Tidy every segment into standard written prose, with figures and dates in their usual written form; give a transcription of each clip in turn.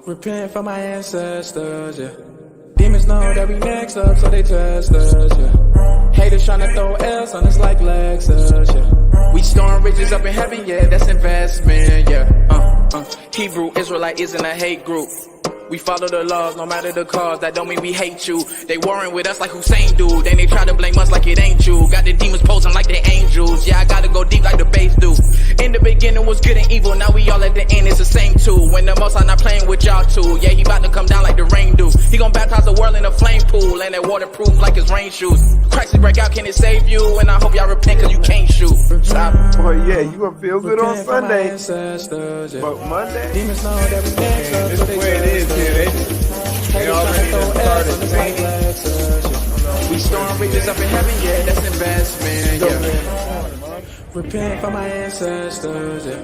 Repent for my ancestors, yeah. Demons know that we next up, so they test us, yeah. Haters tryna throw L's on us like Lexus, yeah. We storing riches up in heaven, yeah, that's investment, yeah. Hebrew, Israelite isn't a hate group. We follow the laws, no matter the cause. That don't mean we hate you. They warring with us like Hussein do. Then they try to blame us like it ain't you. Got the demons posing like they angels. Yeah, I gotta go deep like the bass do. In the beginning was good and evil. Now we all at the end, it's the same too. When the Most High not playing with y'all too. Yeah, he about to come down like the rain do. He gon' baptize the world in a flame pool. And that waterproof like his rain shoes. Crisis break out, can it save you? And I hope y'all repent cause you can't shoot. Stop. Boy, yeah, you gonna feel good on Sunday. But Monday, demons know that we next up, this is the way it is here. They already started saying. We storing riches up in heaven, yeah, that's investment, yeah. Repent for my ancestors, yeah.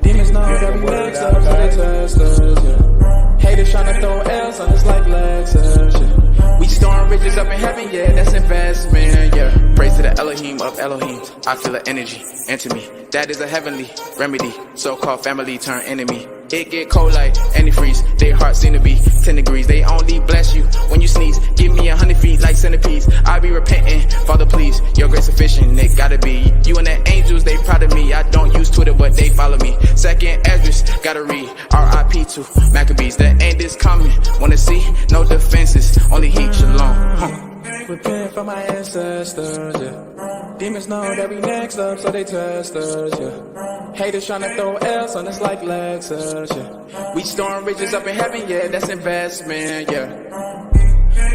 Demons know that we next up, so they test us, yeah. Haters tryna throw L's on us like Lexus, yeah. We storing riches up in heaven, yeah, that's investment, yeah. Praise to the Elohim of Elohim. I feel the energy enter me. That is a heavenly remedy. So-called family turn enemy. It get cold like antifreeze. Their hearts seem to be 10 degrees. They only bless you when you sneeze. Give me 100 feet like centipedes. I be repenting, Father please. Your grace sufficient, it gotta be. You and the angels, they proud of me. I don't use Twitter, but they follow me. Second Ezra, gotta read. R.I.P. to Maccabees. The end is coming. Wanna see? No defenses, only heat, shalom. Repent for my ancestors, yeah. Demons know that we next up, so they test us, yeah. Haters tryna throw L's on us like Lexus, yeah. We storing riches up in heaven, yeah, that's investment, yeah.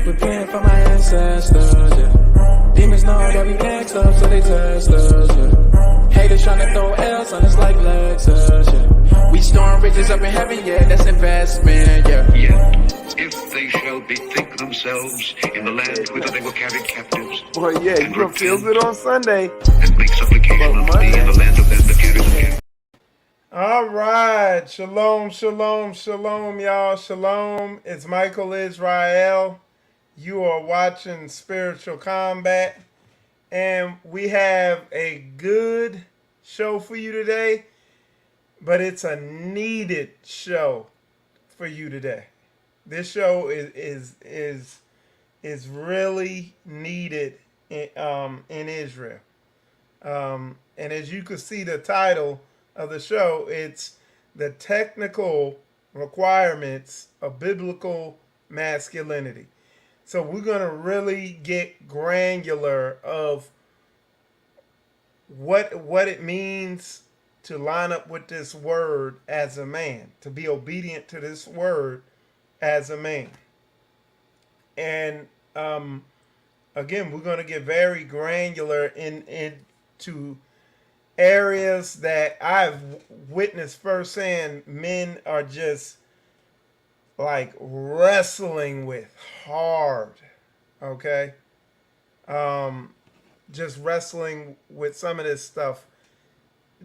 Repent for my ancestors, yeah. Demons know that we next up, so they test us, yeah. Haters tryna throw L's on us like Lexus, yeah. We storing riches up in heaven, yeah, that's investment, yeah. If they shall bethink themselves in the land whither they were carried captives. Boy, yeah, you gonna feel good on Sunday. And make supplication unto me in the land of them that carried them captive. All right, shalom, shalom, shalom, y'all. Shalom. It's Michael Israel. You are watching Spiritual Combat, and we have a good show for you today, but it's a needed show for you today. This show is really needed in Israel, and as you can see, the title of the show, it's the technical requirements of biblical masculinity. So we're gonna really get granular of what it means to line up with this word as a man, to be obedient to this word as a man. And again, we're going to get very granular into areas that I've witnessed firsthand. Men are just like wrestling with hard, okay? Just wrestling with some of this stuff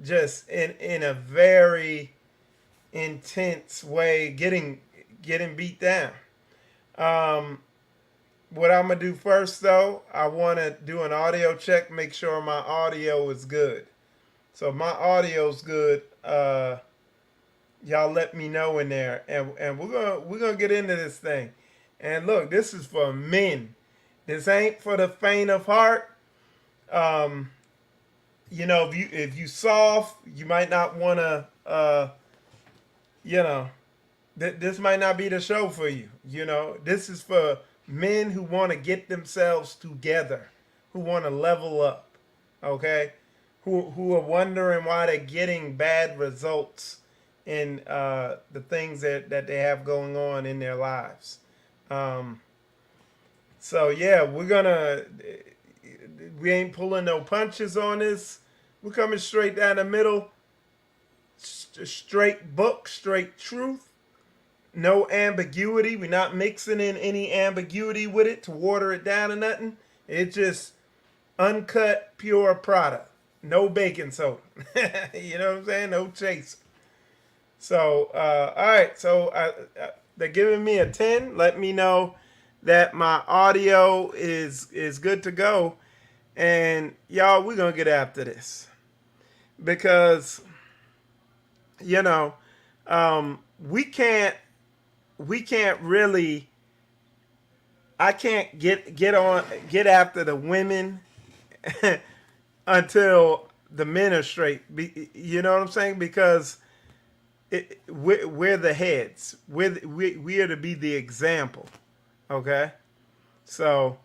just in a very intense way, getting beat down. What I'm gonna do first, though, I want to do an audio check, make sure my audio is good. So if my audio's good, y'all let me know in there, and we're gonna get into this thing. And look, this is for men. This ain't for the faint of heart. You know, if you soft, you might not want to. You know, this might not be the show for you. You know, this is for men who want to get themselves together, who want to level up, okay? Who are wondering why they're getting bad results in the things that they have going on in their lives. So yeah, we ain't pulling no punches on this. We're coming straight down the middle, straight book, straight truth. No ambiguity. We're not mixing in any ambiguity with it to water it down or nothing. It's just uncut, pure product. No baking soda. You know what I'm saying? No chase. So, all right. So they're giving me a 10. Let me know that my audio is good to go. And y'all, we're going to get after this. Because, you know, we can't we can't really. I can't get after the women until the men are straight. You know what I'm saying? Because we're the heads. We are to be the example. Okay, so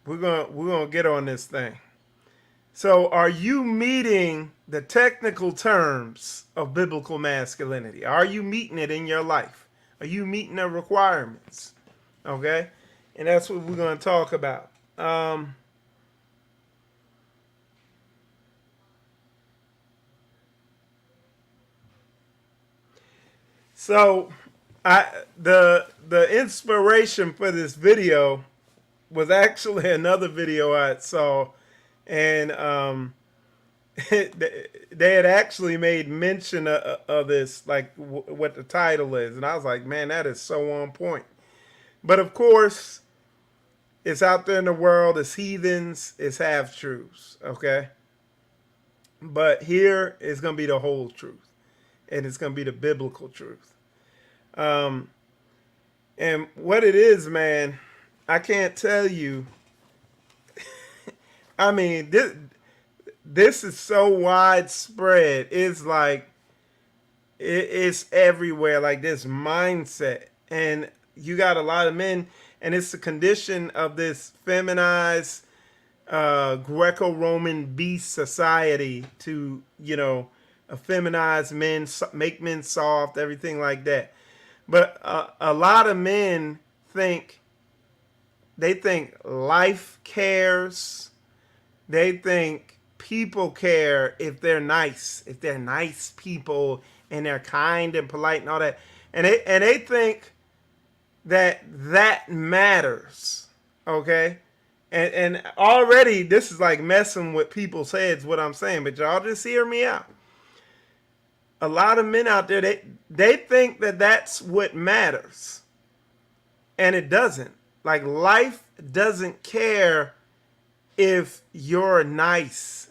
we're gonna get on this thing. So, are you meeting the technical terms of biblical masculinity? Are you meeting it in your life? Are you meeting the requirements? Okay, and that's what we're going to talk about. So, the inspiration for this video was actually another video I saw, and they had actually made mention of this, like what the title is, and I was like, man, that is so on point. But of course, it's out there in the world. It's heathens. It's half truths. Okay, but here is going to be the whole truth, and it's going to be the biblical truth. And what it is, man, I can't tell you. I mean, this is so widespread. It's like it's everywhere. Like this mindset, and you got a lot of men, and it's the condition of this feminized Greco-Roman beast society to, effeminize men, make men soft, everything like that. But a lot of men think life cares. They think people care if they're nice people and they're kind and polite and all that. And they think that matters. Okay? And already this is like messing with people's heads, what I'm saying, but y'all just hear me out. A lot of men out there, they think that that's what matters. And it doesn't. Like, life doesn't care if you're nice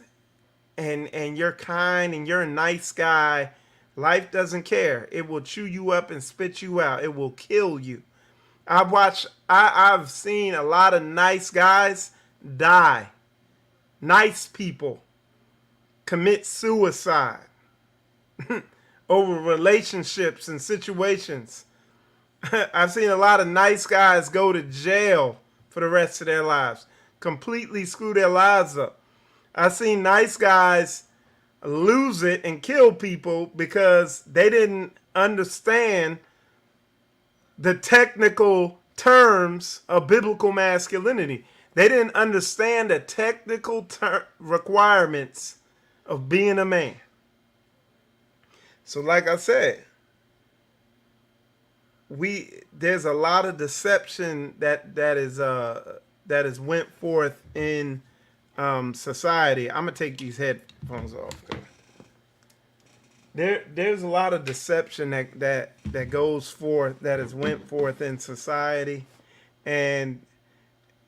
and you're kind and you're a nice guy. Life doesn't care. It will chew you up and spit you out. It will kill you. I've seen a lot of nice guys die. Nice people commit suicide over relationships and situations. I've seen a lot of nice guys go to jail for the rest of their lives, completely screw their lives up. I've seen nice guys lose it and kill people because they didn't understand the technical terms of biblical masculinity. They didn't understand the technical requirements of being a man. So like I said, there's a lot of deception that is went forth in society. I'm gonna take these headphones off. There's a lot of deception that goes forth, that is went forth in society, and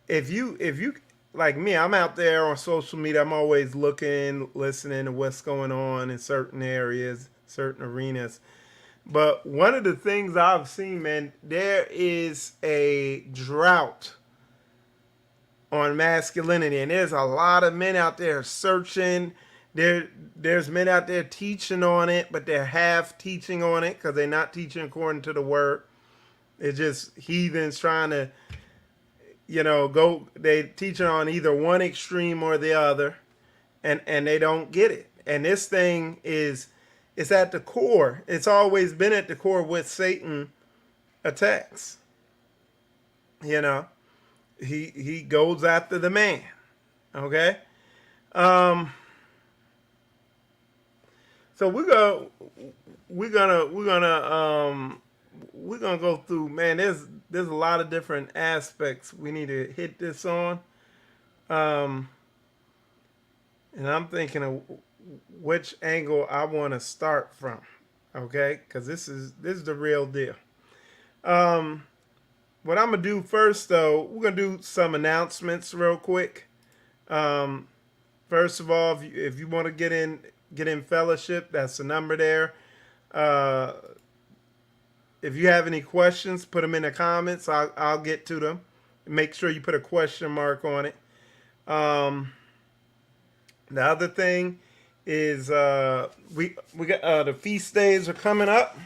if you like me, I'm out there on social media. I'm always looking, listening to what's going on in certain areas, certain arenas. But one of the things I've seen, man, there is a drought on masculinity, and there's a lot of men out there searching. There's men out there teaching on it, but they're half teaching on it because they're not teaching according to the word. It's just heathens trying to, they teaching on either one extreme or the other, and they don't get it. And this thing it's at the core. It's always been at the core with Satan attacks. He goes after the man. Okay? So we're gonna go through, man, there's a lot of different aspects we need to hit this on. And I'm thinking of which angle I want to start from. Okay? Because this is the real deal. What I'm gonna do first, though, we're gonna do some announcements real quick. First of all, if you want to get in fellowship, that's the number there. If you have any questions, put them in the comments. I'll get to them. Make sure you put a question mark on it. The other thing is we got the feast days are coming up.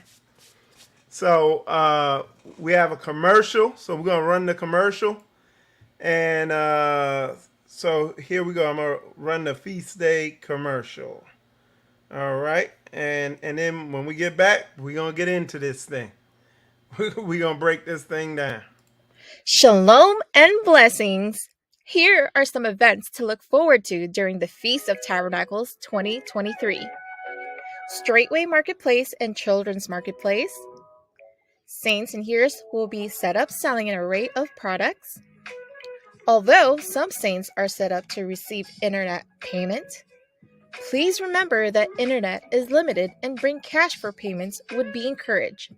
So we have a commercial. So we're gonna run the commercial, and so here we go. I'm gonna run the feast day commercial. All right, and then when we get back, we're gonna get into this thing. We're gonna break this thing down. Shalom and blessings. Here are some events to look forward to during the Feast of Tabernacles 2023. Straightway Marketplace and Children's Marketplace. Saints and hearers will be set up selling an array of products. Although some saints are set up to receive internet payment, please remember that internet is limited and bring cash for payments would be encouraged.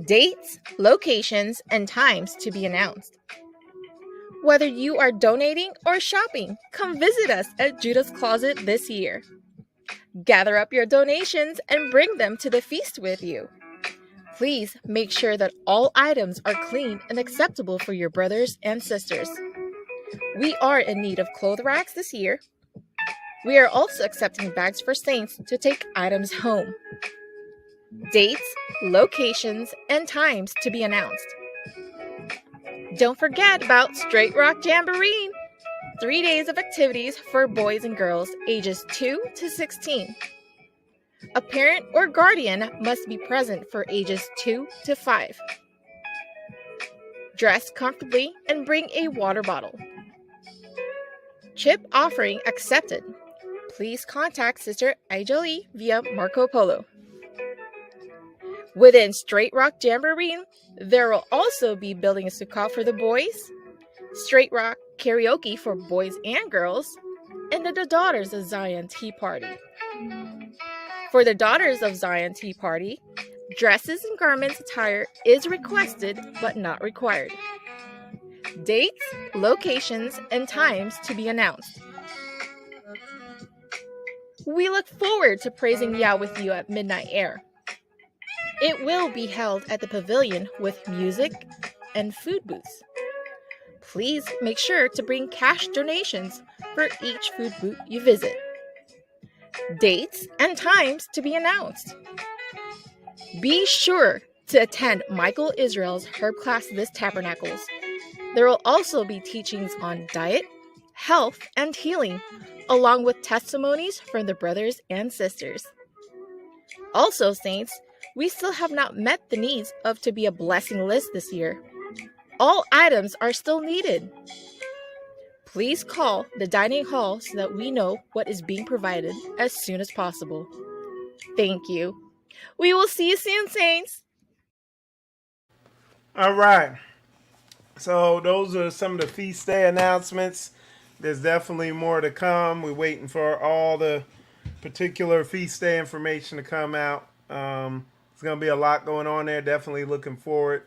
Dates, locations, and times to be announced. Whether you are donating or shopping, come visit us at Judah's Closet this year. Gather up your donations and bring them to the feast with you. Please make sure that all items are clean and acceptable for your brothers and sisters. We are in need of clothes racks this year. We are also accepting bags for saints to take items home. Dates, locations, and times to be announced. Don't forget about Straight Rock Jamboree. 3 days of activities for boys and girls ages 2 to 16. A parent or guardian must be present for ages 2 to 5. Dress comfortably and bring a water bottle. Chip offering accepted. Please contact Sister Aijali via Marco Polo. Within Straight Rock Jamboree, there will also be building a sukkah for the boys, Straight Rock karaoke for boys and girls, and the Daughters of Zion Tea Party. For the Daughters of Zion Tea Party, dresses and garments attire is requested but not required. Dates, locations, and times to be announced. We look forward to praising Yah with you at Midnight Air. It will be held at the pavilion with music and food booths. Please make sure to bring cash donations for each food booth you visit. Dates and times to be announced. Be sure to attend Michael Israel's herb class this Tabernacles. There will also be teachings on diet, health, and healing, along with testimonies from the brothers and sisters. Also, saints, we still have not met the needs of to be a blessing list this year. All items are still needed. Please call the dining hall so that we know what is being provided as soon as possible. Thank you. We will see you soon, saints. All right. So those are some of the feast day announcements. There's definitely more to come. We're waiting for all the particular feast day information to come out. It's going to be a lot going on there. Definitely looking forward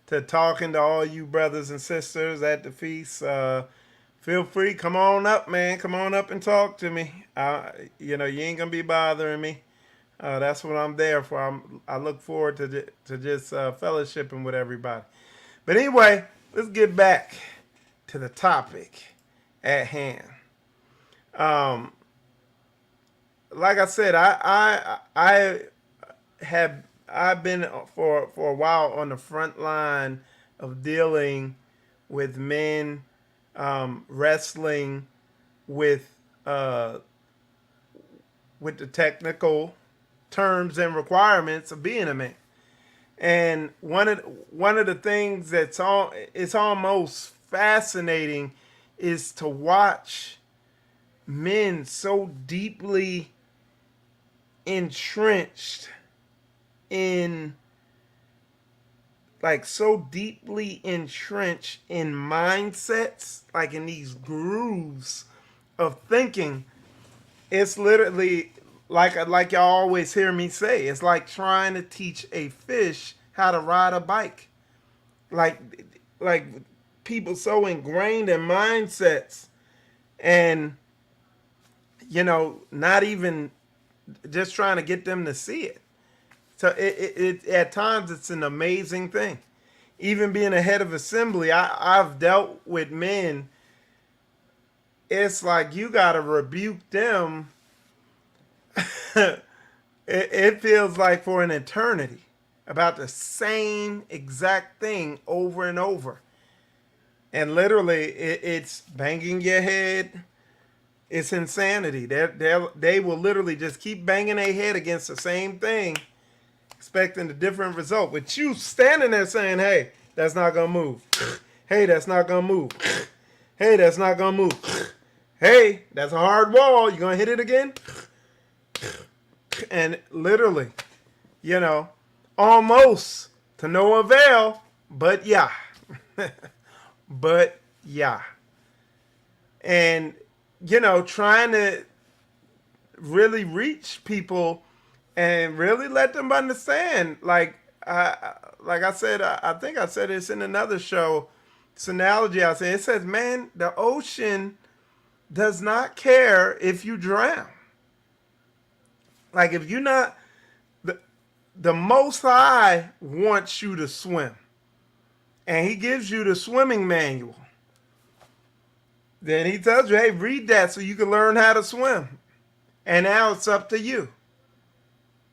to talking to all you brothers and sisters at the feast. Feel free. Come on up, man. Come on up and talk to me. You ain't going to be bothering me. That's what I'm there for. I look forward to just fellowshipping with everybody. But anyway, let's get back to the topic at hand. Like I said, I've been for a while on the front line of dealing with men wrestling with the technical terms and requirements of being a man. And one of the things it's almost fascinating is to watch men so deeply entrenched in mindsets, like in these grooves of thinking. It's literally like y'all always hear me say, it's like trying to teach a fish how to ride a bike. Like people so ingrained in mindsets, and not even just trying to get them to see it. At times it's an amazing thing. Even being a head of assembly, I've dealt with men. It's like you got to rebuke them. It feels like for an eternity about the same exact thing over and over. And literally, it's banging your head. It's insanity. They will literally just keep banging their head against the same thing, expecting a different result. With you standing there saying, hey, that's not going to move. Hey, that's not going to move. Hey, that's not going to move. Hey, that's a hard wall. You going to hit it again? And literally, almost to no avail, but yeah. But yeah. And, trying to really reach people and really let them understand. Like I said, I think I said this in another show. It's an analogy I said. It says, man, the ocean does not care if you drown. Like if you're not, the Most High wants you to swim. And he gives you the swimming manual. Then he tells you, hey, read that so you can learn how to swim. And now it's up to you.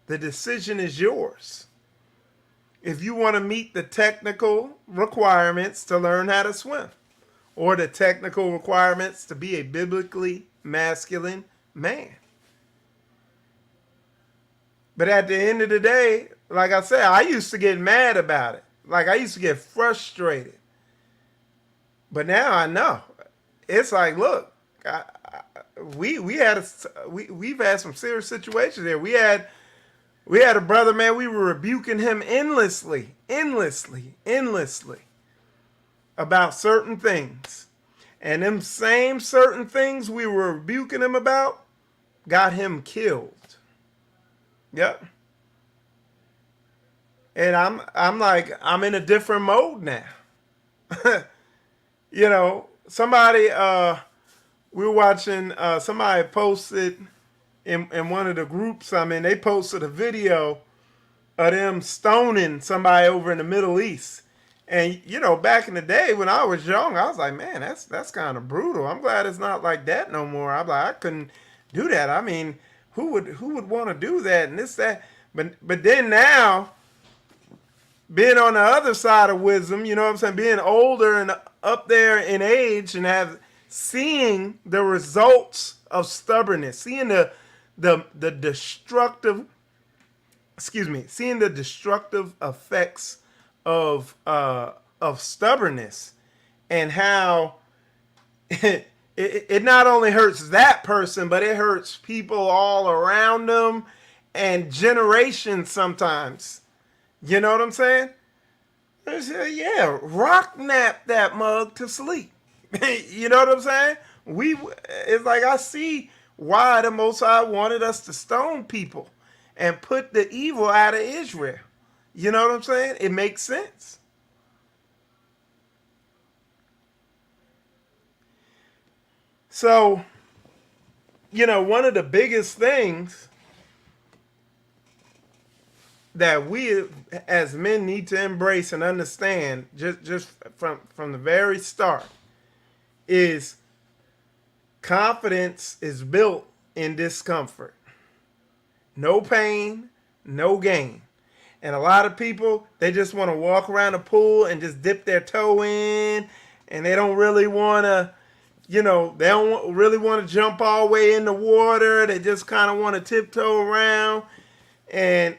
The decision is yours. If you want to meet the technical requirements to learn how to swim, or the technical requirements to be a biblically masculine man. But at the end of the day, like I said, I used to get mad about it. Like I used to get frustrated. But now I know. It's like, look, we've had some serious situations there. We had a brother, man, we were rebuking him endlessly about certain things. And them same certain things we were rebuking him about got him killed. Yep. And I'm like, I'm in a different mode now. Somebody, we were watching, somebody posted in one of the groups I'm in, they posted a video of them stoning somebody over in the Middle East. And, back in the day when I was young, I was like, man, that's kind of brutal. I'm glad it's not like that no more. I'm like, I couldn't do that. I mean, who would want to do that and this, that? But then now, being on the other side of wisdom, you know what I'm saying, being older and up there in age and seeing the results of stubbornness, seeing the destructive, seeing the destructive effects of stubbornness, and how it not only hurts that person, but it hurts people all around them and generations sometimes. You know what I'm saying? Yeah, rock nap that mug to sleep. You know what I'm saying? It's like I see why the Most High wanted us to stone people and put the evil out of Israel. You know what I'm saying? It makes sense. So, one of the biggest things that we as men need to embrace and understand just from the very start is confidence is built in discomfort. No pain, no gain. And a lot of people, they just want to walk around the pool and just dip their toe in, and they don't really want to, they don't really want to jump all the way in the water. They just kind of want to tiptoe around. And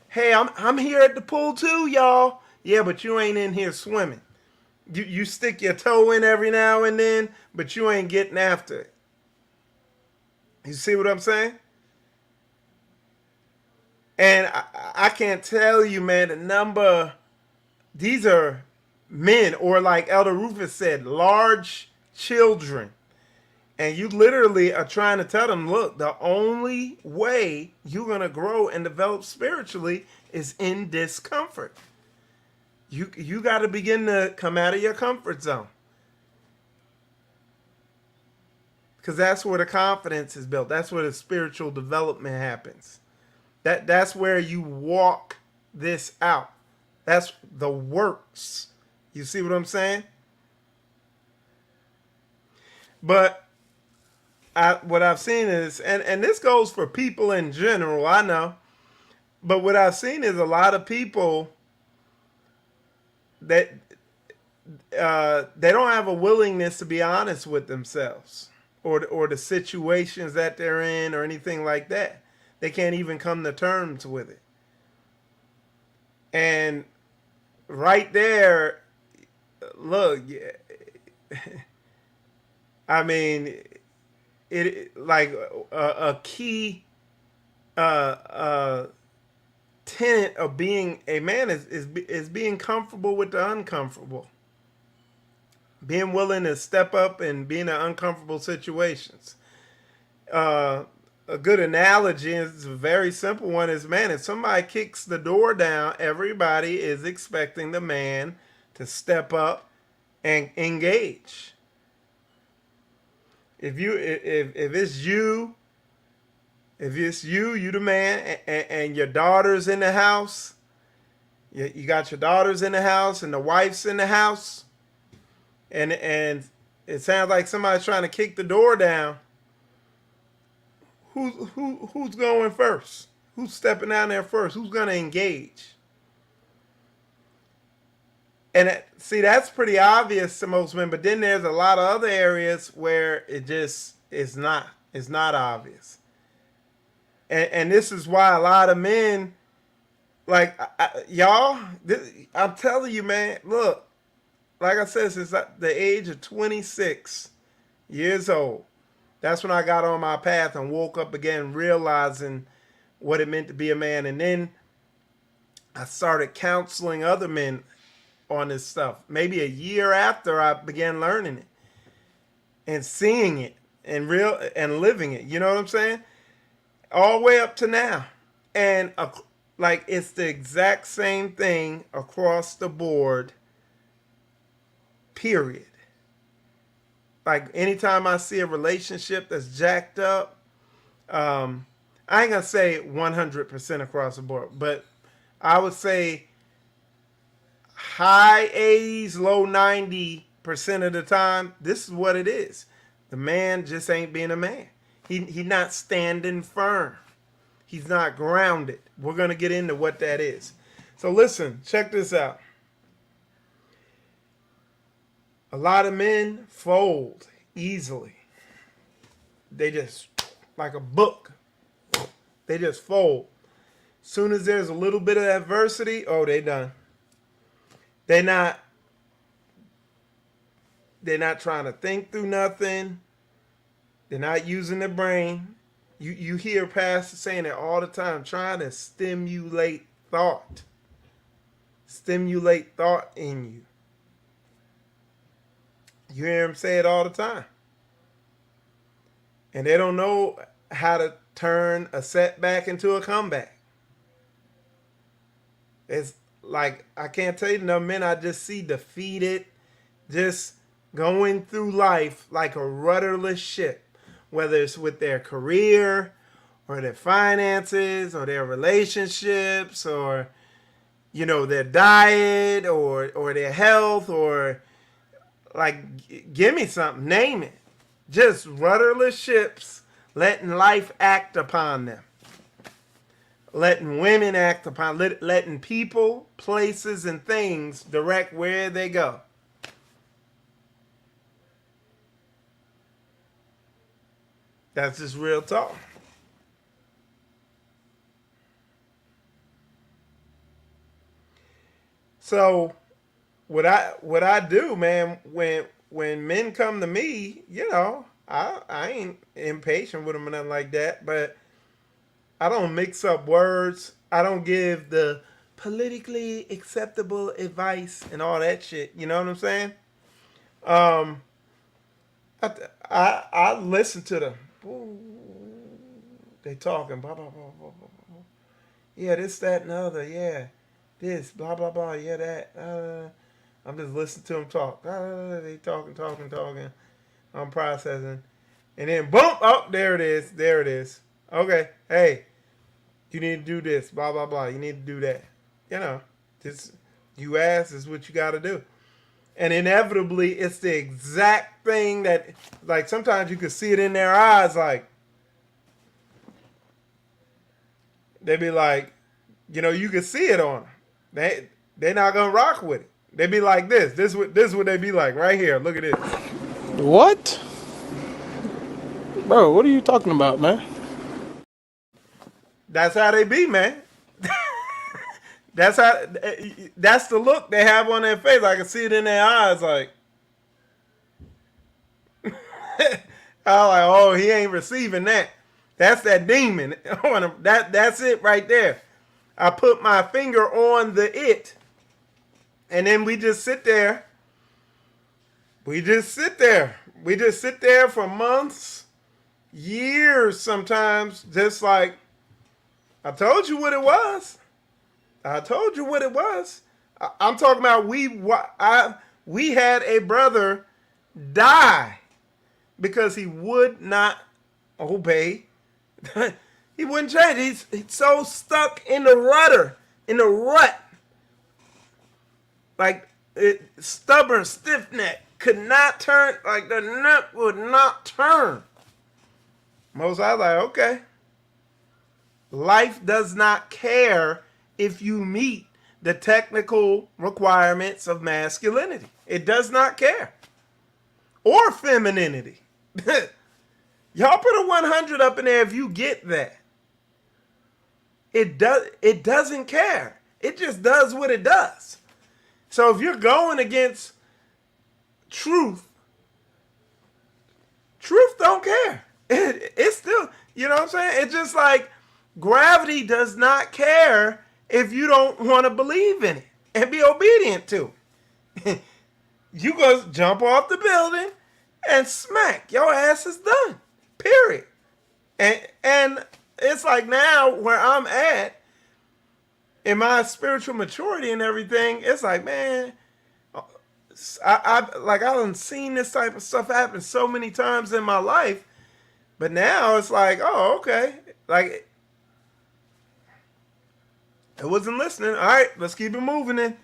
hey, I'm here at the pool too, y'all. Yeah, but you ain't in here swimming. You stick your toe in every now and then, but you ain't getting after it. You see what I'm saying? And I can't tell you, man, the number, these are men, or like Elder Rufus said, large children. And you literally are trying to tell them, look, the only way you're going to grow and develop spiritually is in discomfort. You got to begin to come out of your comfort zone. Because that's where the confidence is built. That's where the spiritual development happens. That's where you walk this out. That's the works. You see what I'm saying? But what I've seen is, and this goes for people in general, I know, but what I've seen is a lot of people that they don't have a willingness to be honest with themselves or the situations that they're in or anything like that. They can't even come to terms with it. And right there, look, I mean, it like a key tenet of being a man is being comfortable with the uncomfortable, being willing to step up and be in uncomfortable situations. A good analogy is a very simple one is, man, if somebody kicks the door down, everybody is expecting the man to step up and engage. If it's you, you the man, and your daughter's in the house, you got your daughters in the house and the wife's in the house, and it sounds like somebody's trying to kick the door down. Who's going first? Who's stepping down there first? Who's going to engage? And see, that's pretty obvious to most men. But then there's a lot of other areas where it just is not. It's not obvious. And this is why a lot of men, like y'all, I'm telling you, man. Look, like I said, since the age of 26 years old, that's when I got on my path and woke up again, realizing what it meant to be a man. And then I started counseling other men on this stuff. Maybe a year after I began learning it and seeing it and living it. You know what I'm saying? All the way up to now. And like it's the exact same thing across the board, period. Like anytime I see a relationship that's jacked up, I ain't gonna say 100% across the board, but I would say high 80s, low 90% of the time, this is what it is. The man just ain't being a man. He not standing firm. He's not grounded. We're gonna get into what that is. So listen, check this out. A lot of men fold easily. They just, like a book, they just fold. Soon as there's a little bit of adversity, oh, they done. They're not trying to think through nothing. They're not using their brain. You hear pastors saying it all the time, trying to stimulate thought. Stimulate thought in you. You hear them say it all the time. And they don't know how to turn a setback into a comeback. It's like, I can't tell you enough men I just see defeated, just going through life like a rudderless ship, whether it's with their career or their finances or their relationships or, you know, their diet or their health or, like, give me something, name it. Just rudderless ships letting life act upon them. Letting women act upon, letting people, places, and things direct where they go. That's just real talk. So what I do, man, when men come to me, you know, I ain't impatient with them or nothing like that, but I don't mix up words. I don't give the politically acceptable advice and all that shit. You know what I'm saying? I listen to them. Ooh, they talking, blah, blah, blah, blah, blah, blah. Yeah, this, that, and the other. Yeah, this, blah, blah, blah. Yeah, that. I'm just listening to them talk. They talking. I'm processing. And then, boom, oh, there it is. Okay, hey, You need to do this, blah, blah, blah. You need to do that. You know, just you ask is what you got to do. And inevitably, it's the exact thing that, like, sometimes you can see it in their eyes, like, they be like, you know, you can see it on them. They're not going to rock with it. They be like this. This is what they be like right here. Look at this. What? Bro, what are you talking about, man? That's how they be, man. That's the look they have on their face. I can see it in their eyes, like, I'm like, oh, he ain't receiving that. That's that demon. That's it right there. I put my finger on the it, and then we just sit there. We just sit there. We just sit there for months, years sometimes, just like, I told you what it was. I told you what it was. I'm talking about we had a brother die because he would not obey. He wouldn't change. He's so stuck in the rut. Like, stubborn, stiff neck, could not turn, like the nut would not turn. Most I was like, okay. Life does not care if you meet the technical requirements of masculinity. It does not care. Or femininity. Y'all put a 100 up in there if you get that. It doesn't care. It just does what it does. So if you're going against truth don't care. It's still, you know what I'm saying? It's just like gravity does not care if you don't want to believe in it and be obedient to it. You go jump off the building and smack. Your ass is done. Period. And it's like now where I'm at in my spiritual maturity and everything, it's like, man, I done seen this type of stuff happen so many times in my life, but now it's like, oh, okay. Like, I wasn't listening. All right, let's keep it moving then.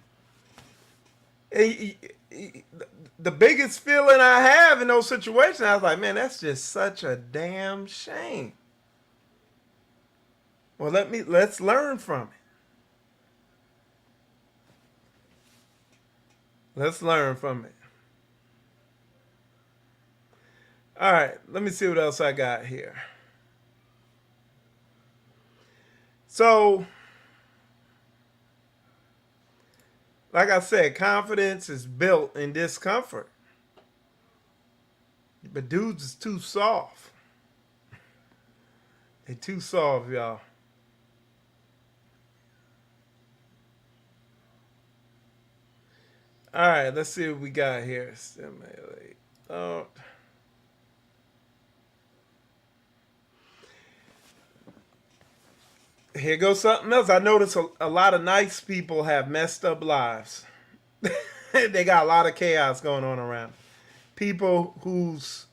The biggest feeling I have in those situations, I was like, man, that's just such a damn shame. Well, let's learn from it. Let's learn from it. All right, let me see what else I got here. So, like I said, confidence is built in discomfort. But dudes is too soft. They too soft, y'all. All right, let's see what we got here. Stimulate. Oh. Here goes something else. I notice a lot of nice people have messed up lives. They got a lot of chaos going on around. People whose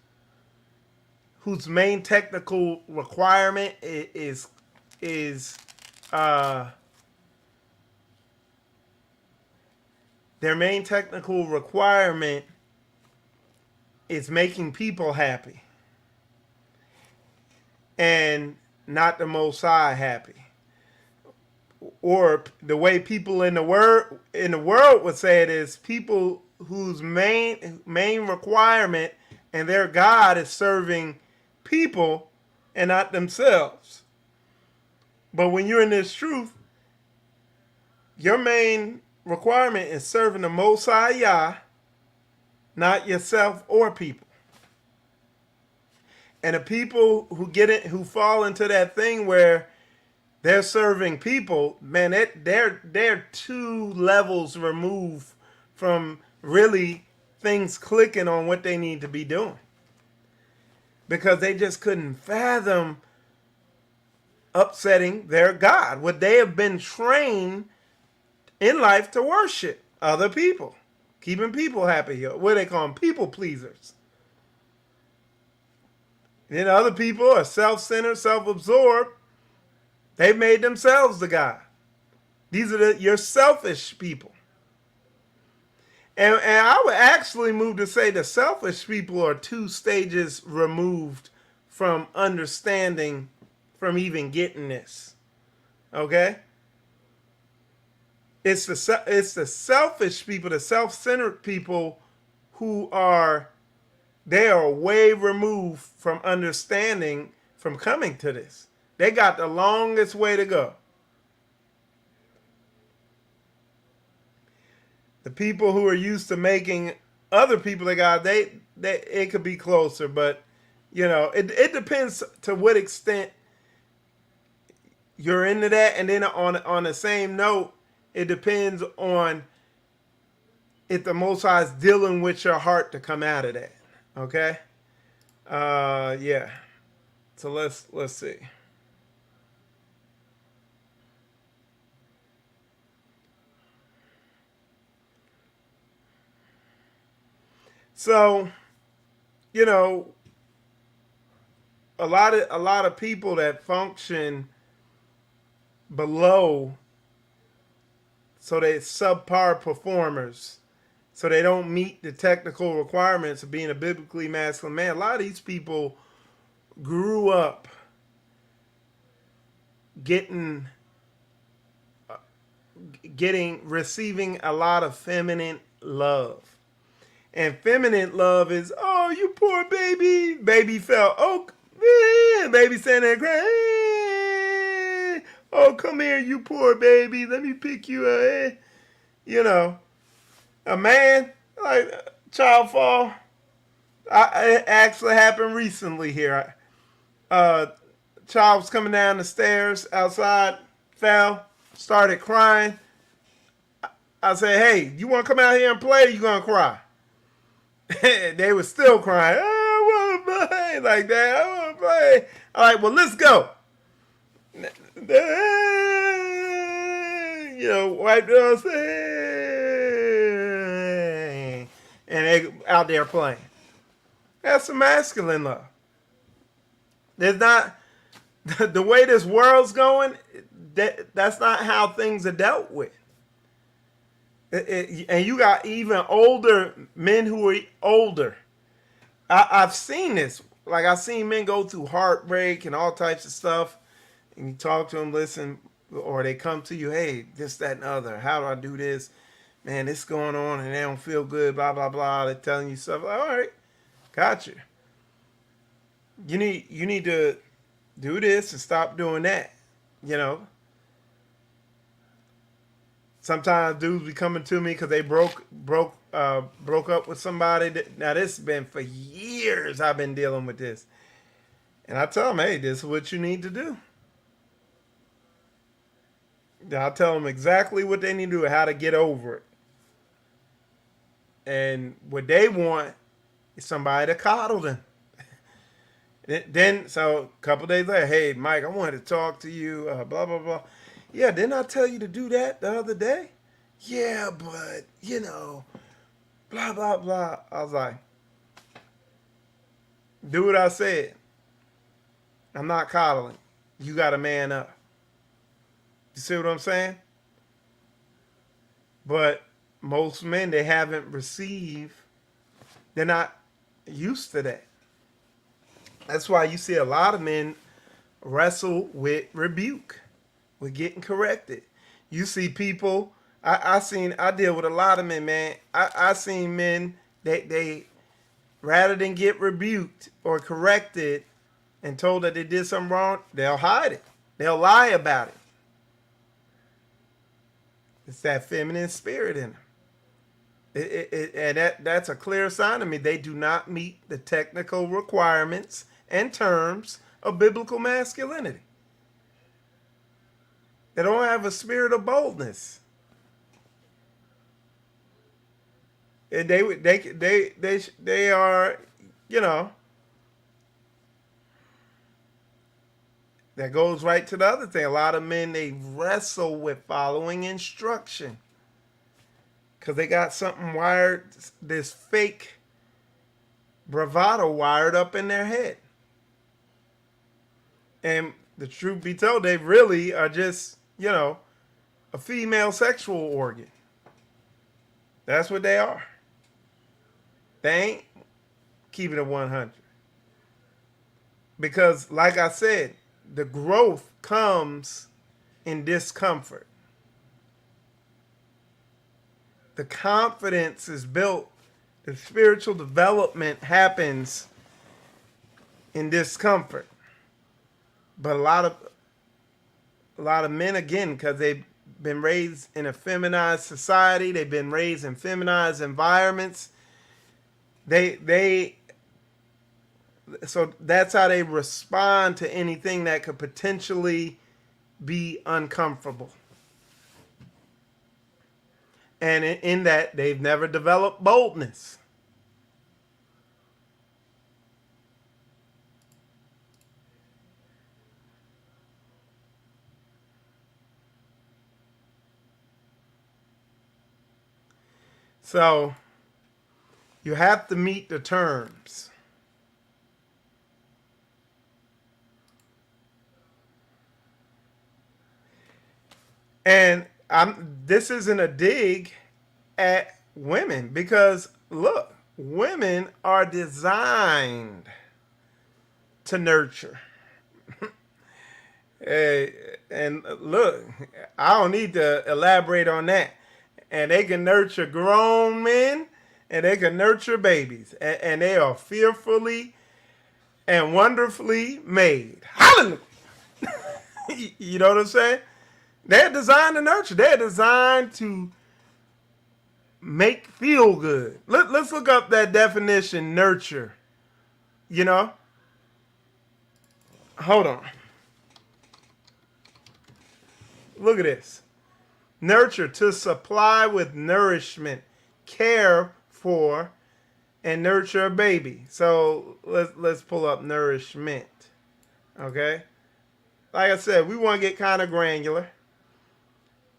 main technical requirement is their main technical requirement is making people happy and not the Most High happy. Or the way people in the world would say it is people whose main requirement and their God is serving people and not themselves. But when you're in this truth, your main requirement is serving the Most High Yah, not yourself or people. And the people who get it, who fall into that thing where they're serving people, man, they're 2 levels removed from really things clicking on what they need to be doing. Because they just couldn't fathom upsetting their God. What they have been trained in life to worship other people, keeping people happy. What do they call them? People pleasers. Then other people are self-centered, self-absorbed, They've made themselves the God. These are your selfish people. And I would actually move to say the selfish people are 2 stages removed from understanding, from even getting this. Okay? It's the selfish people, the self-centered people who are, they are way removed from understanding, from coming to this. They got the longest way to go. The people who are used to making other people the God, they it could be closer, but it depends to what extent you're into that. And then on the same note, it depends on if the Most High is dealing with your heart to come out of that. Okay. Yeah. So let's see. So, a lot of people that function below, so they're subpar performers, so they don't meet the technical requirements of being a biblically masculine man. A lot of these people grew up receiving a lot of feminine love. And feminine love is, oh, you poor baby. Baby fell. Oh, baby standing there crying. Oh, come here, you poor baby. Let me pick you up. A man, like child fall. It actually happened recently here. Child was coming down the stairs outside, fell, started crying. I said, hey, you want to come out here and play, or you going to cry? They were still crying. I want to play like that. I want to play. All right, well, let's go. Wipe those things. And they out there playing. That's some masculine love. There's not, the way this world's going, that's not how things are dealt with. And you got even older men who are older. I've seen this. Like, I've seen men go through heartbreak and all types of stuff. And you talk to them, listen, or they come to you, hey, this, that, and other. How do I do this? Man, this going on and they don't feel good, blah, blah, blah. They're telling you stuff. Like, all right, got you. You need to do this and stop doing that. Sometimes dudes be coming to me because they broke up with somebody. Now, this has been for years I've been dealing with this. And I tell them, hey, this is what you need to do. I'll tell them exactly what they need to do and how to get over it. And what they want is somebody to coddle them. Then, so a couple days later, hey, Mike, I wanted to talk to you, blah, blah, blah. Yeah, didn't I tell you to do that the other day? Yeah, but, blah, blah, blah. I was like, do what I said. I'm not coddling. You got to man up. You see what I'm saying? But most men, they haven't received, they're not used to that. That's why you see a lot of men wrestle with rebuke, with getting corrected. You see people, I deal with a lot of men, man. I seen men, they rather than get rebuked or corrected and told that they did something wrong, they'll hide it. They'll lie about it. It's that feminine spirit in them. And that's a clear sign to me. They do not meet the technical requirements and terms of biblical masculinity. They don't have a spirit of boldness. And they are, that goes right to the other thing. A lot of men, they wrestle with following instruction because they got something wired, this fake bravado wired up in their head. And The truth be told, they really are just, a female sexual organ. That's what they are. They ain't keeping it 100. Because, like I said, the growth comes in discomfort. The confidence is built. The spiritual development happens in discomfort. But a lot of men, again, because they've been raised in a feminized society, they've been raised in feminized environments. So that's how they respond to anything that could potentially be uncomfortable. And in that, they've never developed boldness. So you have to meet the terms. And this isn't a dig at women, because look, women are designed to nurture. And look, I don't need to elaborate on that. And they can nurture grown men, and they can nurture babies. And they are fearfully and wonderfully made. Hallelujah. You know what I'm saying? They're designed to nurture. They're designed to make feel good. Let's look up that definition, nurture. Hold on. Look at this. Nurture, to supply with nourishment, care for, and nurture a baby. So let's pull up nourishment. Okay? Like I said, we want to get kind of granular.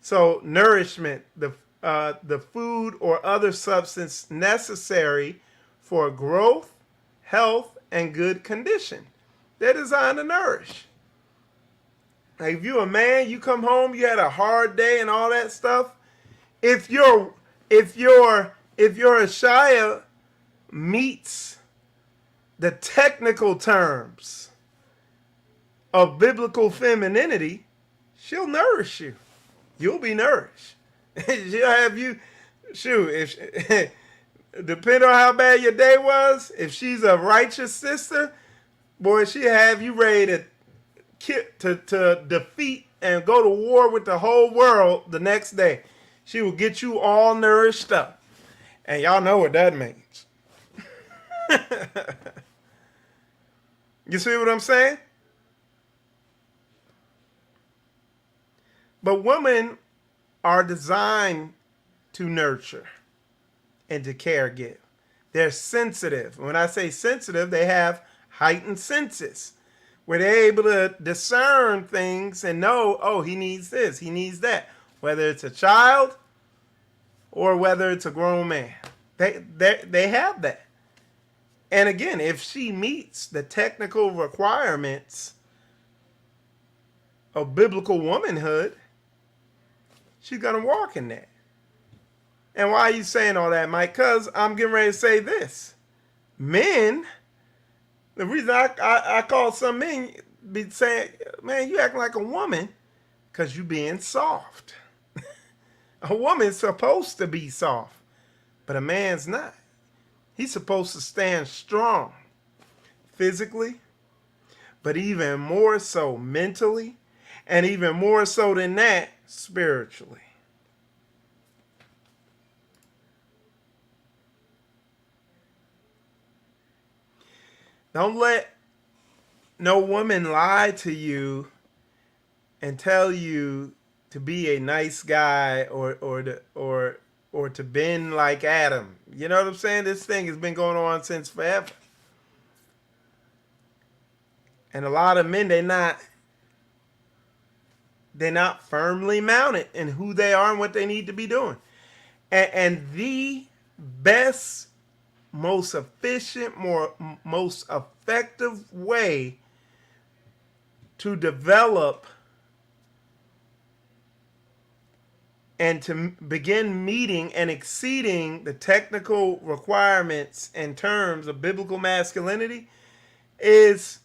So nourishment, the food or other substance necessary for growth, health, and good condition. They're designed to nourish. Like if you're a man, you come home, you had a hard day and all that stuff. If your Ashaya meets the technical terms of biblical femininity, she'll nourish you. You'll be nourished. She'll have you, if depending on how bad your day was, if she's a righteous sister, boy, she'll have you ready to defeat and go to war with the whole world the next day. She will get you all nourished up. And y'all know what that means. You see what I'm saying? But women are designed to nurture and to care give. They're sensitive. When I say sensitive, they have heightened senses where they're able to discern things and know, oh, he needs this, he needs that. Whether it's a child or whether it's a grown man. They have that. And again, if she meets the technical requirements of biblical womanhood, she's going to walk in that. And why are you saying all that, Mike? Because I'm getting ready to say this. Men, the reason I call some men be saying, man, you acting like a woman because you being soft. A woman's supposed to be soft, but a man's not. He's supposed to stand strong physically, but even more so mentally, and even more so than that, spiritually. Don't let no woman lie to you and tell you to be a nice guy or to bend like Adam. You know what I'm saying? This thing has been going on since forever. And a lot of men, they're not firmly mounted in who they are and what they need to be doing. And the best, most efficient, most effective way to develop and to begin meeting and exceeding the technical requirements and terms of biblical masculinity is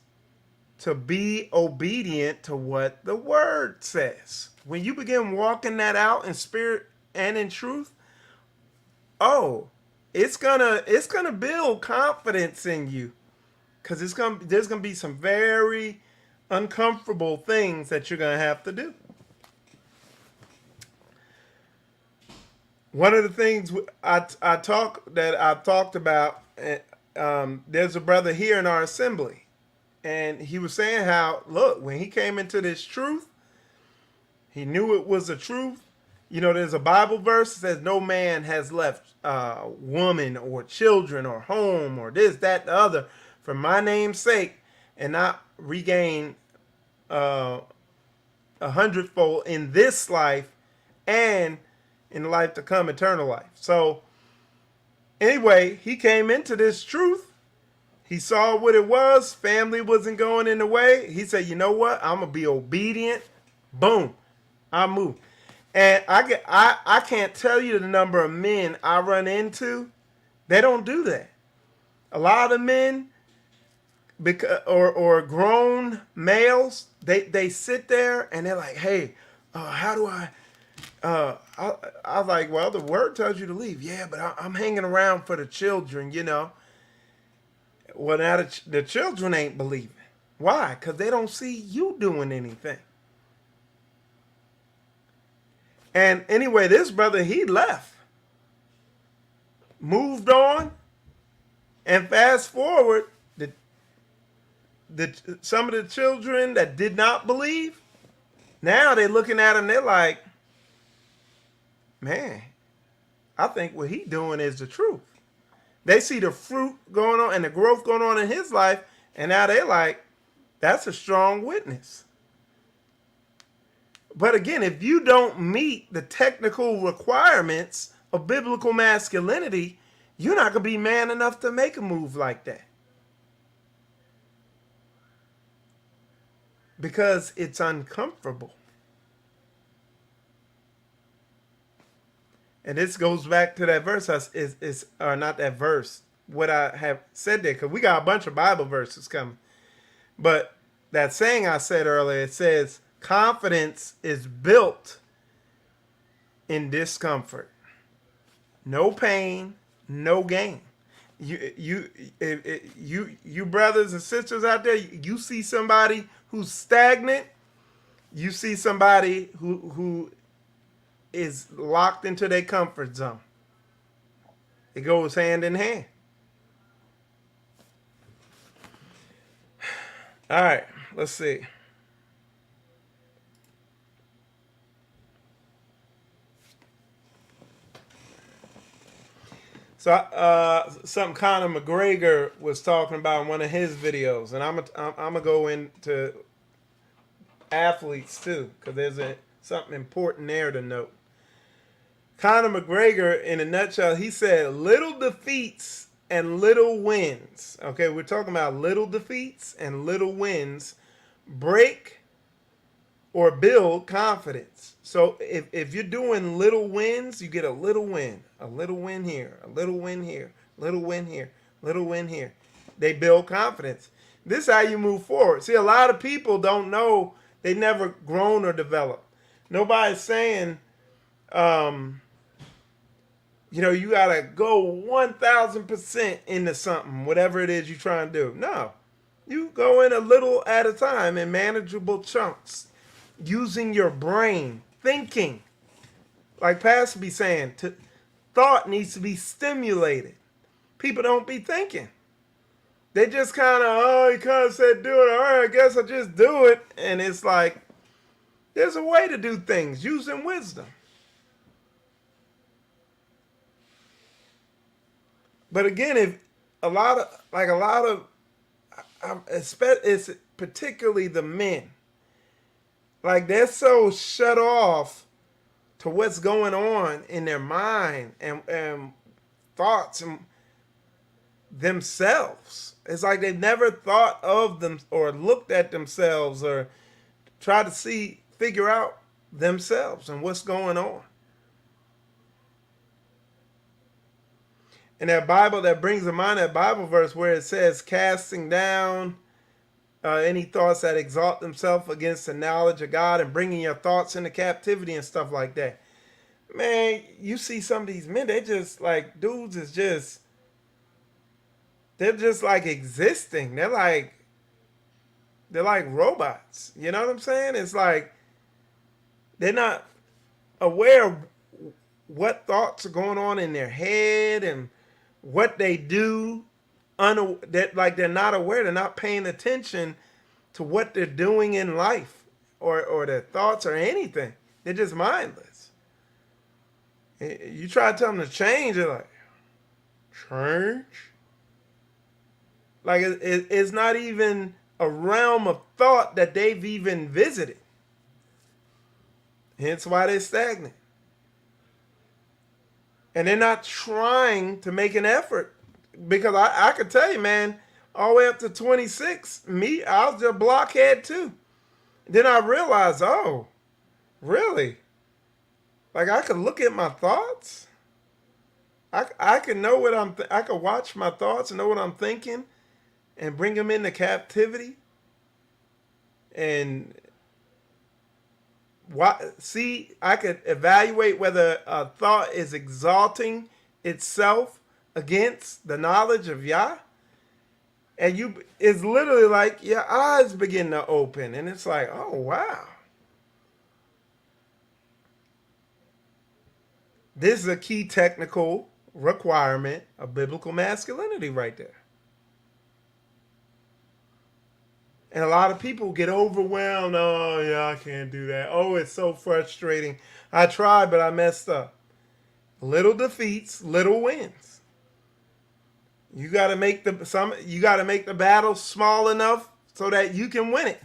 to be obedient to what the word says. When you begin walking that out in spirit and in truth, it's gonna build confidence in you, because there's gonna be some very uncomfortable things that you're gonna have to do. One of the things I've talked about, there's a brother here in our assembly, and he was saying how, look, when he came into this truth, he knew it was the truth. You know, there's a Bible verse that says no man has left woman or children or home or this, that, the other for my name's sake and not regain a hundredfold in this life and in the life to come, eternal life. So anyway, he came into this truth. He saw what it was. Family wasn't going in the way. He said, you know what? I'm going to be obedient. Boom. I moved. And I can't tell you the number of men I run into. They don't do that. A lot of men or grown males, they sit there and they're like, hey, how do I was like, well, the word tells you to leave. Yeah, but I'm hanging around for the children, you know. Well, now the children ain't believing. Why? Because they don't see you doing anything. And anyway, this brother, he left, moved on, and fast forward, some of the children that did not believe, now they're looking at him, they're like, man, I think what he's doing is the truth. They see the fruit going on and the growth going on in his life, and now they're like, that's a strong witness. But again, if you don't meet the technical requirements of biblical masculinity, you're not going to be man enough to make a move like that. Because it's uncomfortable. And this goes back to that verse, or not that verse, what I have said there, because we got a bunch of Bible verses coming. But that saying I said earlier, it says, confidence is built in discomfort. No pain, no gain. You brothers and sisters out there, you see somebody who's stagnant, you see somebody who is locked into their comfort zone. It goes hand in hand. All right, let's see. So something Conor McGregor was talking about in one of his videos, and I'm gonna go into athletes too, because there's something important there to note. Conor McGregor, in a nutshell, he said little defeats and little wins. Okay, we're talking about little defeats and little wins break or build confidence. So if you're doing little wins, you get a little win here, a little win here, little win here, little win here. They build confidence. This is how you move forward. See, a lot of people don't know, they never grown or developed. Nobody's saying, you gotta go 1,000% into something, whatever it is you're trying to do. No, you go in a little at a time in manageable chunks, using your brain, thinking. Like Pastor be saying, thought needs to be stimulated. People don't be thinking. They just kind of, he kind of said do it. All right, I guess I just do it. And it's like, there's a way to do things using wisdom. But again, if it's particularly the men, like they're so shut off to what's going on in their mind and thoughts and themselves. It's like they've never thought of them or looked at themselves or try to figure out themselves and what's going on. And that Bible, that brings to mind that Bible verse where it says, casting down any thoughts that exalt themselves against the knowledge of God and bringing your thoughts into captivity and stuff like that. Man, you see some of these men, they just like, dudes is just, they're just like existing. They're like robots. You know what I'm saying? It's like they're not aware of what thoughts are going on in their head and what they do. They're not aware. They're not paying attention to what they're doing in life or their thoughts or anything. They're just mindless. You try to tell them to change, they're like, change? Like it's not even a realm of thought that they've even visited. Hence why they're stagnant. And they're not trying to make an effort. Because I could tell you, man, all the way up to 26, I was just blockhead too. Then I realized, oh, really? Like I could look at my thoughts. I could know what I could watch my thoughts and know what I'm thinking and bring them into captivity. And I could evaluate whether a thought is exalting itself against the knowledge of Yah. And it's literally like your eyes begin to open. And it's like, oh, wow. This is a key technical requirement of biblical masculinity right there. And a lot of people get overwhelmed. Oh, yeah, I can't do that. Oh, it's so frustrating. I tried, but I messed up. Little defeats, little wins. You got to make the battle small enough so that you can win it.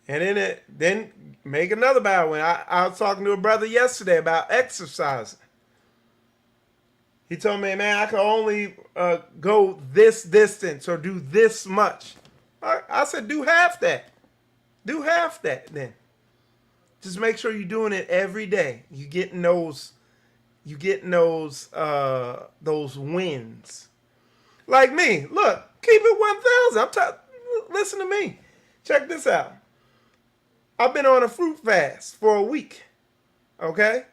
And then make another battle win. I was talking to a brother yesterday about exercising. He told me, man, I can only go this distance or do this much. I said, do half that. Do half that then. Just make sure you're doing it every day. You getting those wins. Like me, look, keep it 1,000. Listen to me. Check this out. I've been on a fruit fast for a week. Okay?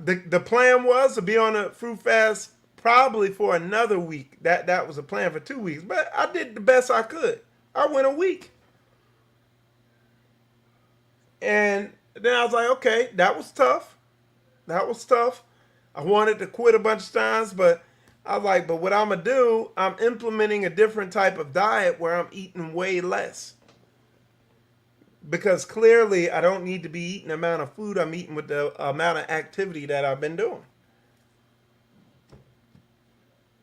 The plan was to be on a fruit fast probably for another week. That was a plan for 2 weeks. But I did the best I could. I went a week. And then I was like, okay, that was tough. I wanted to quit a bunch of times, but I was like, but what I'm going to do, I'm implementing a different type of diet where I'm eating way less. Because clearly I don't need to be eating the amount of food I'm eating with the amount of activity that I've been doing.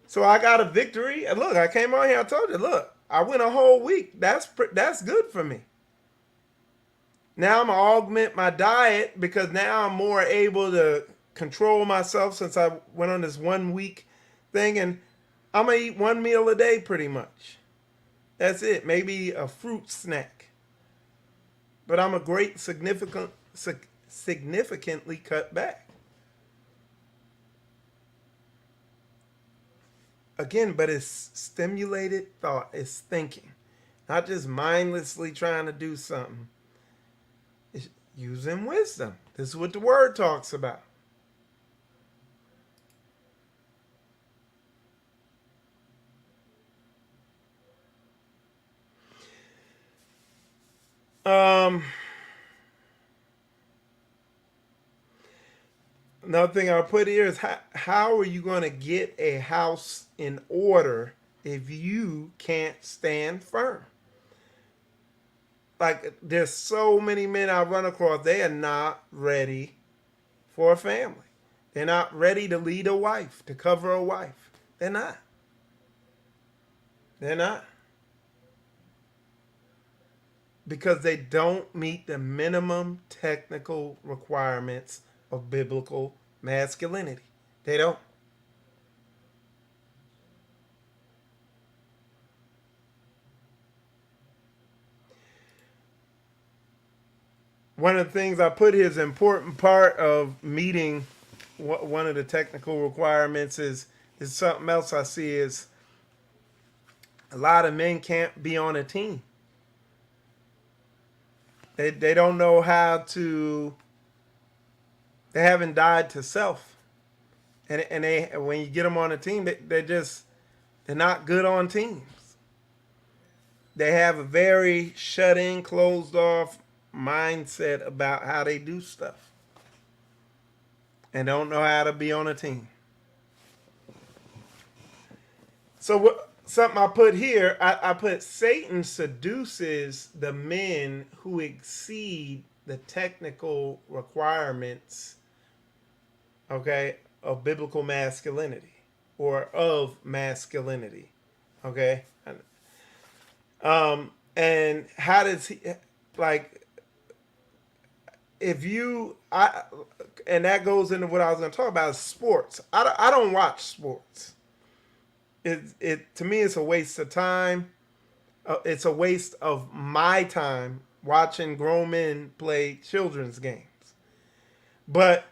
So I got a victory. And look, I came on here, I told you, look, I went a whole week. That's good for me. Now I'm going to augment my diet because now I'm more able to control myself since I went on this 1 week thing. And I'm going to eat one meal a day pretty much. That's it. Maybe a fruit snack. But I'm significantly cut back. Again, but it's stimulated thought. It's thinking. Not just mindlessly trying to do something. It's using wisdom. This is what the word talks about. Another thing I'll put here is how are you going to get a house in order if you can't stand firm? Like, there's so many men I run across, they are not ready for a family. They're not ready to lead a wife, to cover a wife. They're not. They're not. Because they don't meet the minimum technical requirements of biblical masculinity. They don't. one of the things I put here is an important part of meeting one of the technical requirements is something else I see is a lot of men can't be on a team. They don't know how to. They haven't died to self, and they when you get them on a team, they're not good on teams. They have a very shut in, closed off mindset about how they do stuff, and don't know how to be on a team. So something I put here, I put Satan seduces the men who exceed the technical requirements, okay, of biblical masculinity or of masculinity, okay? And how does he, like, if you, and that goes into what I was going to talk about is sports. I don't watch sports. It to me, it's a waste of time. It's a waste of my time watching grown men play children's games. But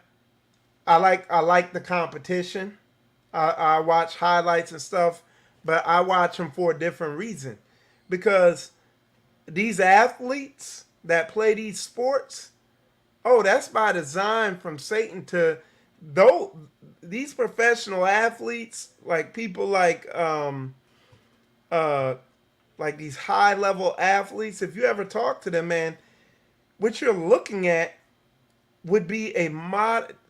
I like the competition. I watch highlights and stuff, but I watch them for a different reason. Because these athletes that play these sports, that's by design from Satan to these professional athletes, like people like these high level athletes. If you ever talk to them, man, what you're looking at would be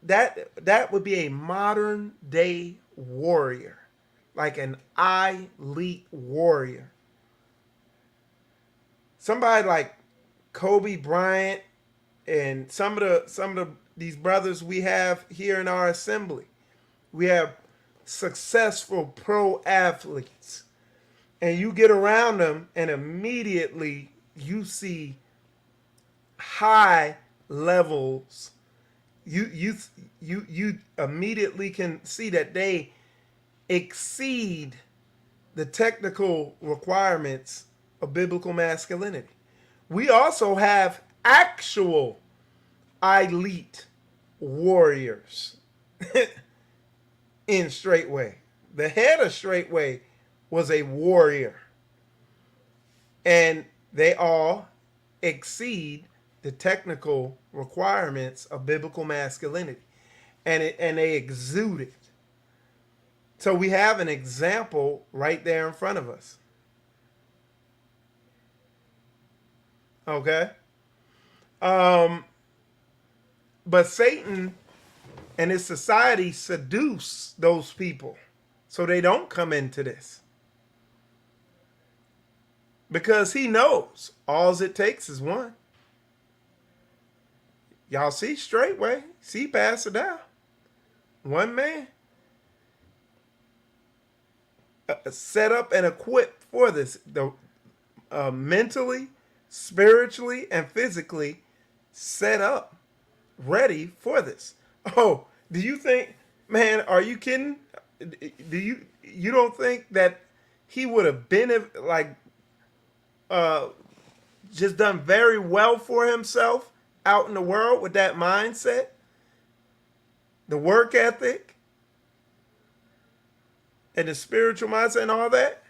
that would be a modern day warrior, like an elite warrior. Somebody like Kobe Bryant and some of these brothers we have here in our assembly. We have successful pro athletes. And you get around them and immediately you see high levels. You immediately can see that they exceed the technical requirements of biblical masculinity. We also have actual elite warriors in Straightway. The head of Straightway was a warrior. And they all exceed the technical requirements of biblical masculinity. And they exude it. So we have an example right there in front of us. Okay? But Satan and his society seduce those people so they don't come into this. Because he knows all it takes is one. Y'all see Straightway, see Pastor Dow. One man. Set up and equipped for this. Mentally, spiritually, and physically set up, ready for this. Oh, do you think, man, are you kidding? Do you don't think that he would have been like just done very well for himself out in the world with that mindset, the work ethic, and the spiritual mindset and all that?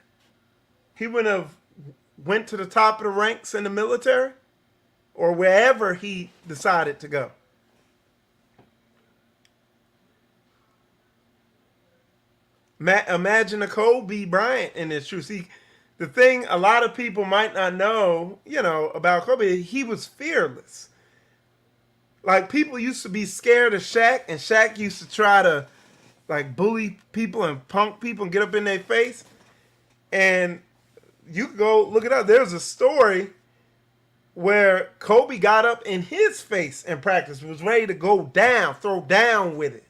He wouldn't have went to the top of the ranks in the military or wherever he decided to go. Imagine a Kobe Bryant in this truth. See, the thing a lot of people might not know, about Kobe, he was fearless. Like, people used to be scared of Shaq, and Shaq used to try to, like, bully people and punk people and get up in their face. And you can go look it up. There's a story where Kobe got up in his face in practice, was ready to go down, throw down with it.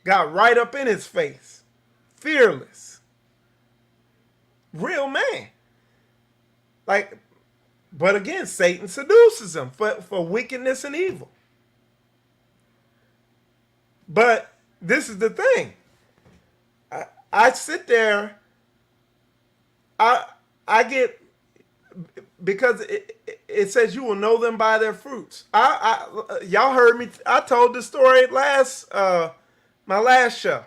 Got right up in his face. Fearless. Real man. Like, but again, Satan seduces him for wickedness and evil. But this is the thing. I sit there. I get, because it says you will know them by their fruits. Y'all heard me. I told the story my last show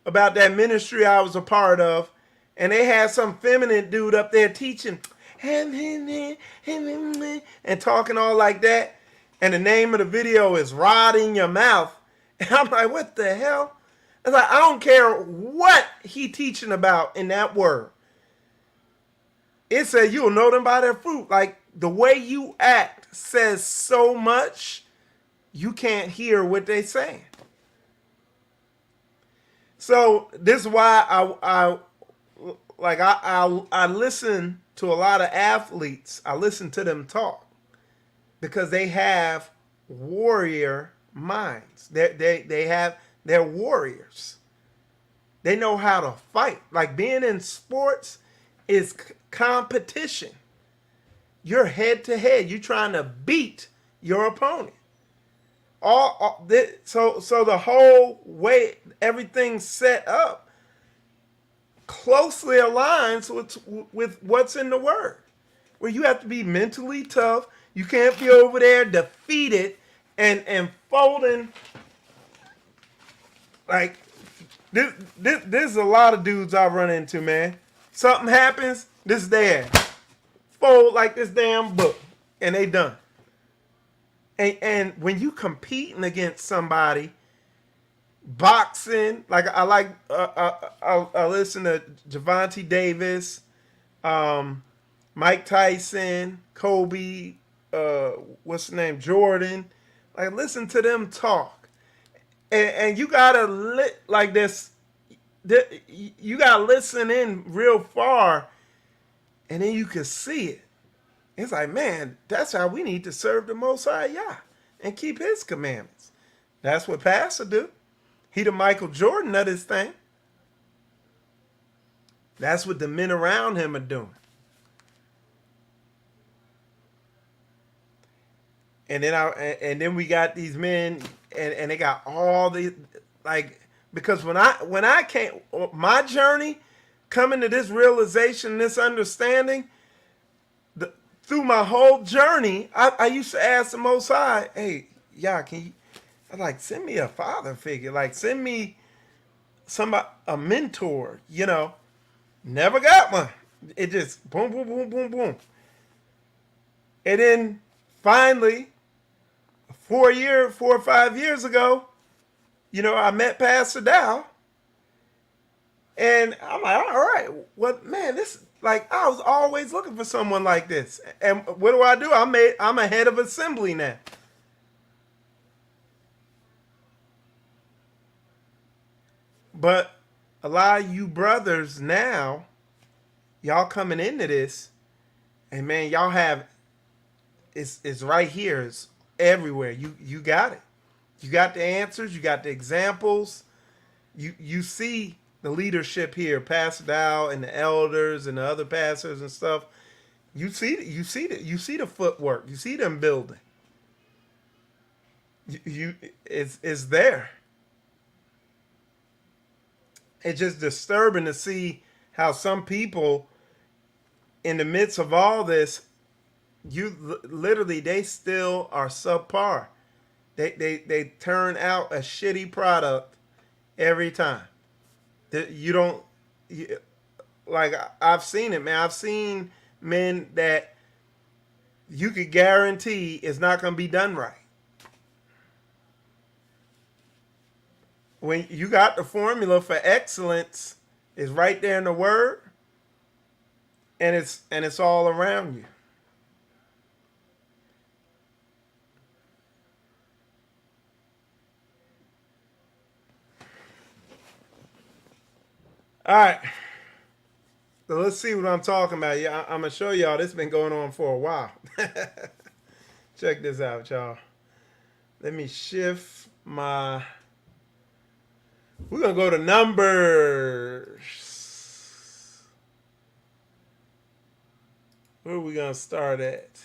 about that ministry I was a part of, and they had some feminine dude up there teaching and talking all like that. And the name of the video is "Rod in Your Mouth," and I'm like, what the hell? It's like, I don't care what he teaching about in that word. It said you'll know them by their fruit. Like, the way you act says so much, you can't hear what they saying. So this is why I listen to a lot of athletes. I listen to them talk because they have warrior minds. They're warriors. They know how to fight. Like, being in sports is competition. You're head to head. You're trying to beat your opponent. So the whole way everything's set up closely aligns with what's in the word. Where you have to be mentally tough. You can't be over there defeated and folding. Like, there's a lot of dudes I run into, man. Something happens, this is their ass. Fold like this damn book, and they done. And when you competing against somebody, boxing, like I listen to Gervonta Davis, Mike Tyson, Kobe, what's the name, Jordan. Like, listen to them talk, and you gotta like this. You gotta listen in real far, and then you can see it. It's like, man, that's how we need to serve the Most High Yah and keep His commandments. That's what Pastor do. He the Michael Jordan of this thing. That's what the men around him are doing. And then we got these men, and they got all the, like, because when I came, my journey, coming to this realization, this understanding, through my whole journey, I used to ask the Most High, hey, yeah, can you, like, send me a father figure, like, send me a mentor, you know. Never got one. It just boom, boom, boom, boom, boom. And then finally, 4 or 5 years ago, you know, I met Pastor Dow. And I'm like, all right, well, man, this, like, I was always looking for someone like this. And what do? I'm a head of assembly now. But a lot of you brothers now, y'all coming into this, and man, y'all have, it's right here. It's everywhere. You got it. You got the answers. You got the examples. You see the leadership here, Pastor Dow and the elders and the other pastors and stuff. You see the footwork. You see them building. It's there. It's just disturbing to see how some people, in the midst of all this, literally they still are subpar. They turn out a shitty product every time. Like, I've seen it, man. I've seen men that you could guarantee is not going to be done right. When you got the formula for excellence, is right there in the word, and it's all around you. All right. So let's see what I'm talking about. Yeah, I'm going to show y'all. This has been going on for a while. Check this out, y'all. Let me shift my... We're going to go to Numbers. Where are we going to start at?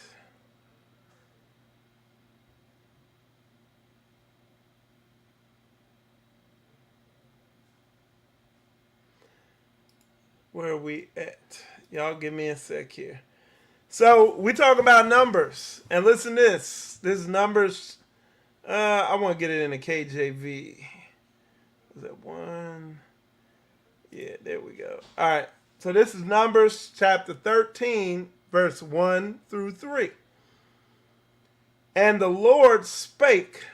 Where are we at? Y'all give me a sec here. So we talk about numbers, and listen to this. This is Numbers. I want to get it in the KJV. Is that one? Yeah, there we go. All right. So this is Numbers chapter 13, verse 1 through 3. And the Lord spake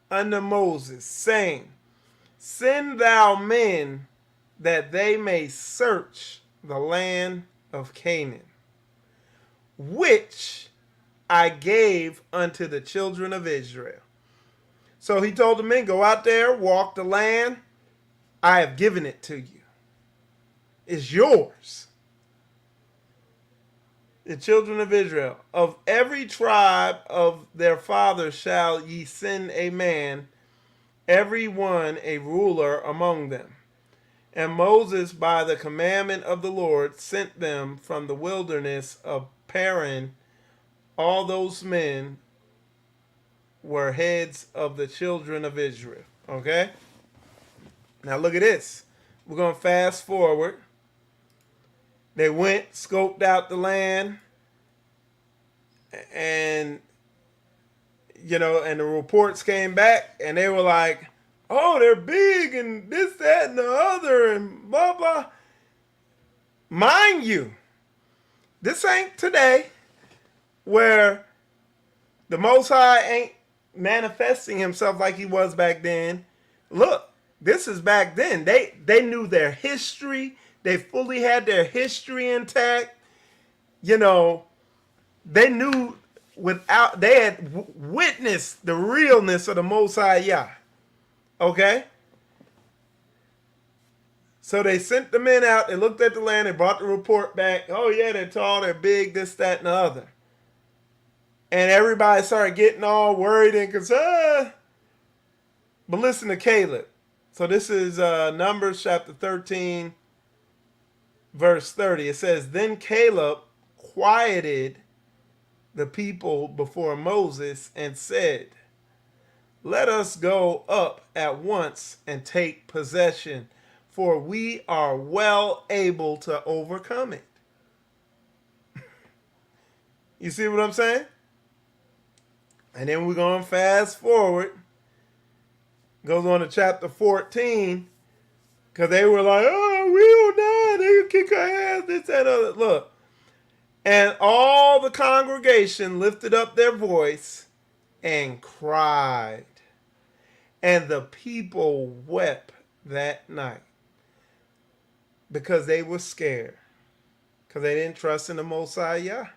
unto Moses, saying, Send thou men that they may search the land of Canaan, which I gave unto the children of Israel. So he told the men, go out there, walk the land. I have given it to you. It's yours. The children of Israel, of every tribe of their fathers shall ye send a man, every one a ruler among them. And Moses, by the commandment of the Lord, sent them from the wilderness of Paran. All those men were heads of the children of Israel. Okay? Now look at this. We're going to fast forward. They went, scoped out the land, and, and the reports came back, and they were like, oh, they're big, and this, that, and the other, and blah, blah. Mind you, this ain't today, where the Most High ain't manifesting himself like he was back then. Look, this is back then. They knew their history. They fully had their history intact. They knew they had witnessed the realness of the Most High Yah. Okay? So they sent the men out. They looked at the land. They brought the report back. Oh, yeah, they're tall, they're big, this, that, and the other. And everybody started getting all worried and concerned. But listen to Caleb. So this is Numbers chapter 13, verse 30. It says, Then Caleb quieted the people before Moses and said, Let us go up at once and take possession, for we are well able to overcome it. You see what I'm saying? And then we're going to fast forward. Goes on to chapter 14. Because they were like, oh, we don't know. They can kick our ass, this, that, other. Look. And all the congregation lifted up their voice and cried. And the people wept that night. Because they were scared. Because they didn't trust in the Most High Yah.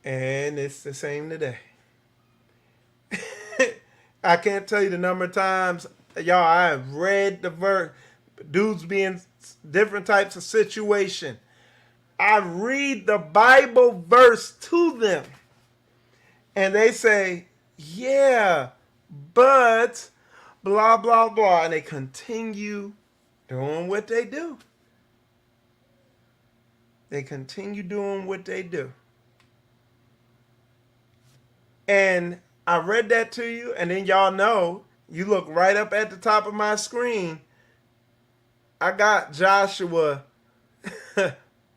And it's the same today. I can't tell you the number of times, y'all, I have read the verse, dudes be in different types of situation. I read the Bible verse to them. And they say, yeah, but blah, blah, blah. And they continue doing what they do. They continue doing what they do. And I read that to you, and then y'all know, you look right up at the top of my screen. I got Joshua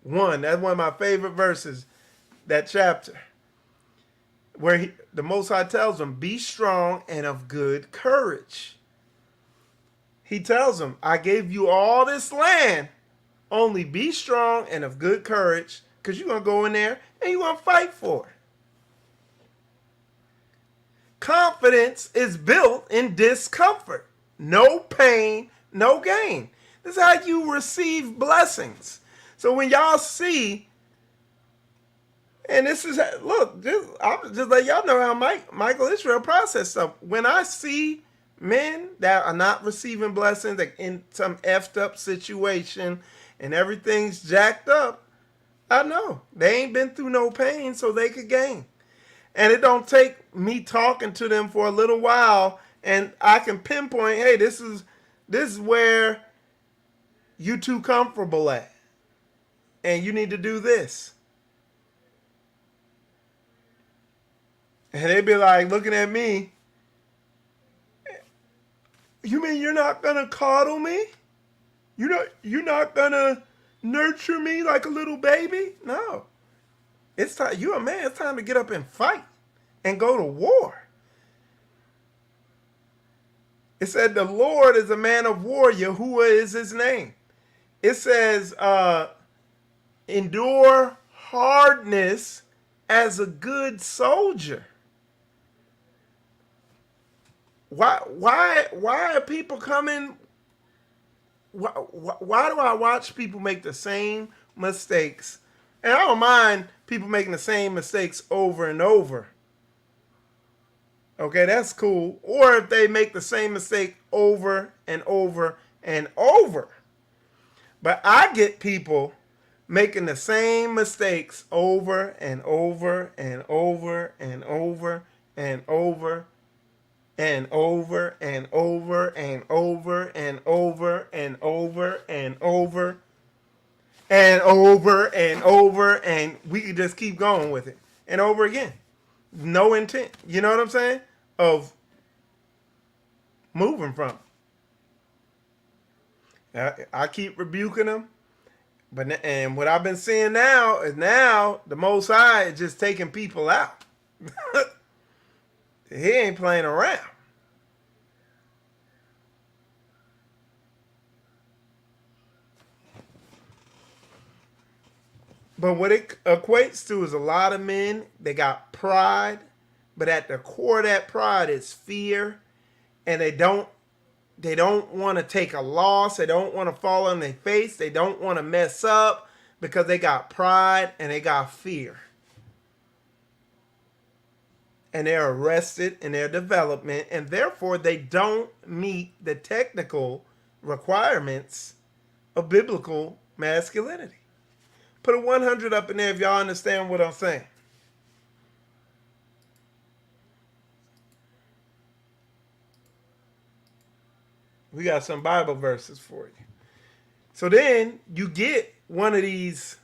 1. That's one of my favorite verses, that chapter, where the Most High tells them, be strong and of good courage. He tells them, I gave you all this land, only be strong and of good courage, because you're going to go in there and you're going to fight for it. Confidence is built in discomfort. No pain, no gain. This is how you receive blessings. So when y'all see, and this is, look, I'm just let y'all know how Michael Israel processed stuff. When I see men that are not receiving blessings, like in some effed up situation and everything's jacked up, I know they ain't been through no pain so they could gain. And it don't take me talking to them for a little while, and I can pinpoint, hey, this is where you too comfortable at, and you need to do this. And they be like looking at me, you mean you're not gonna coddle me? You're not gonna nurture me like a little baby. No, it's time. You're a man. It's time to get up and fight and go to war. It said the Lord is a man of war. Yahuwah is his name. It says, endure hardness as a good soldier. Why are people coming? Why do I watch people make the same mistakes? And I don't mind people making the same mistakes over and over. Okay, that's cool. Or if they make the same mistake over and over and over. But I get people making the same mistakes over and over and over and over and over and over and over and over and over and over and over and over and over, and we could just keep going with it and over again. No intent. You know what I'm saying? Of moving from it. I keep rebuking them, and what I've been seeing now is the Most High is just taking people out. He ain't playing around. But what it equates to is a lot of men, they got pride, but at the core of that pride is fear, and they don't want to take a loss. They don't want to fall on their face. They don't want to mess up because they got pride and they got fear. And they're arrested in their development, and therefore they don't meet the technical requirements of biblical masculinity. Put a 100 up in there if y'all understand what I'm saying. We got some Bible verses for you. So then you get one of these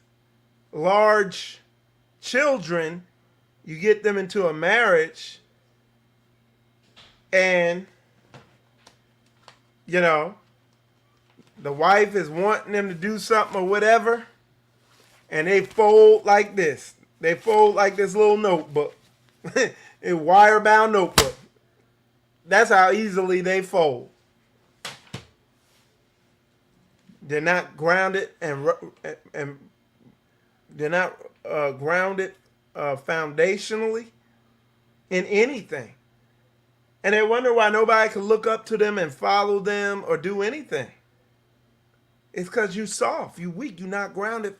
large children, you get them into a marriage, and, you know, the wife is wanting them to do something or whatever, and they fold like this. They fold like this little notebook. A wire-bound notebook. That's how easily they fold. They're not grounded and they're not grounded foundationally in anything. And they wonder why nobody can look up to them and follow them or do anything. It's because you're soft, you're weak, you're not grounded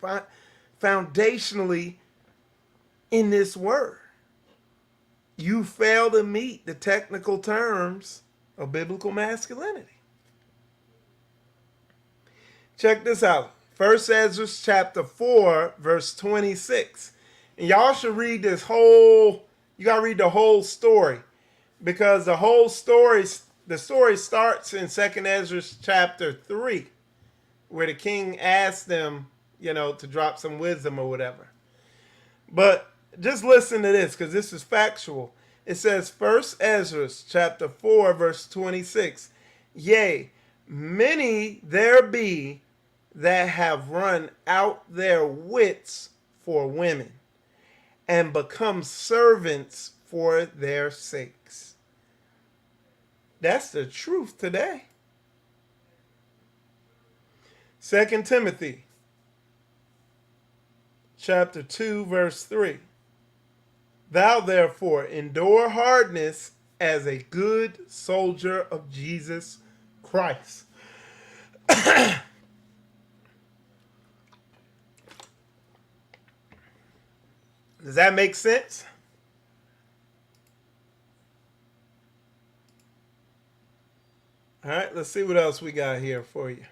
foundationally in this word. You fail to meet the technical terms of biblical masculinity. Check this out. 1 Ezra chapter 4, verse 26. And y'all should read this whole, you got to read the whole story. Because the story starts in 2 Ezra chapter 3, where the king asked them, to drop some wisdom or whatever. But just listen to this, because this is factual. It says, 1 Ezra chapter 4, verse 26. Yea, many there be that have run out their wits for women, and become servants for their sakes. That's the truth today. 2 Timothy chapter 2, verse 3. Thou therefore endure hardness as a good soldier of Jesus Christ. Does that make sense? All right, let's see what else we got here for you.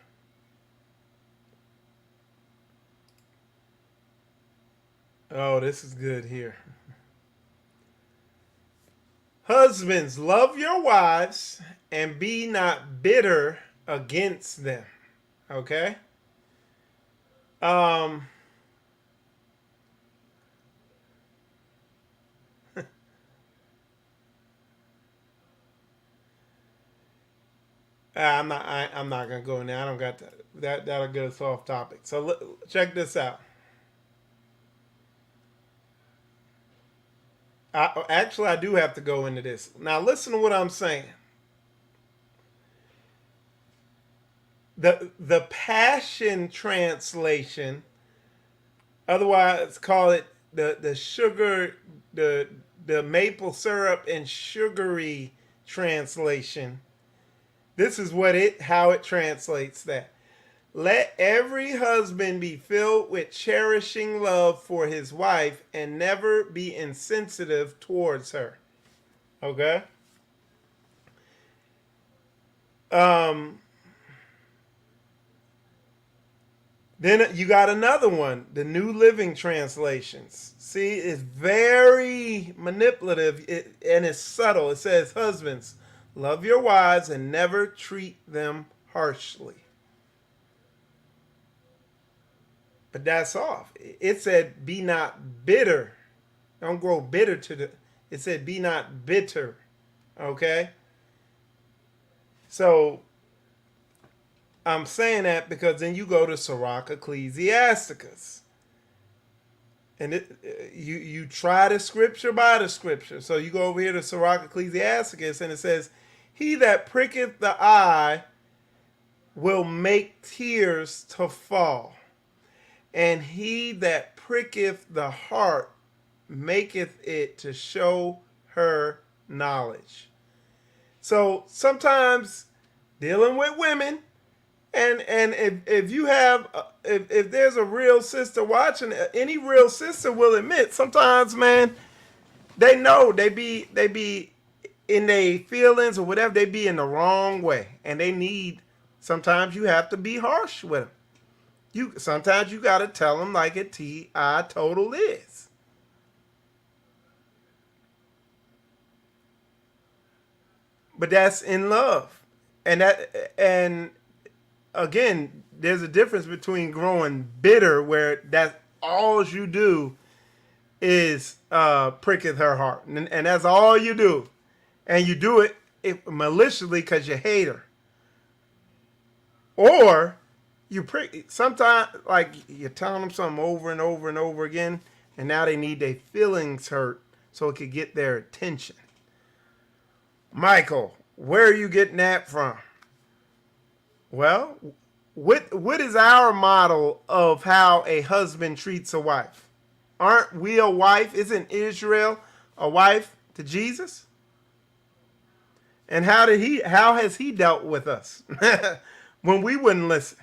Oh, this is good here. Husbands, love your wives and be not bitter against them. Okay? I'm not gonna go in there. I don't got that. That'll get us off topic. So check this out. I do have to go into this. Now listen to what I'm saying. The Passion Translation, otherwise call it the sugar, the maple syrup and sugary translation. This is how it translates that. Let every husband be filled with cherishing love for his wife and never be insensitive towards her. Okay? Then you got another one, the New Living Translations. See, it's very manipulative and it's subtle. It says, husbands, love your wives and never treat them harshly. But that's off. It said, be not bitter. Don't grow bitter it said, be not bitter. Okay? So, I'm saying that because then you go to Sirach Ecclesiasticus. And you try the scripture by the scripture. So you go over here to Sirach Ecclesiasticus and it says, he that pricketh the eye will make tears to fall. And he that pricketh the heart maketh it to show her knowledge. So sometimes dealing with women, and if you have if there's a real sister watching, any real sister will admit sometimes, man, they know they be in their feelings or whatever, they be in the wrong way, and sometimes you have to be harsh with them. Sometimes you got to tell them like it total is. But that's in love. And again, there's a difference between growing bitter, where that's all you do is pricketh her heart. And that's all you do. And you do it maliciously because you hate her. Or sometimes, like, you're telling them something over and over and over again, and now they need their feelings hurt so it could get their attention. Michael, where are you getting that from? Well, what is our model of how a husband treats a wife? Aren't we a wife? Isn't Israel a wife to Jesus? And how has he dealt with us when we wouldn't listen?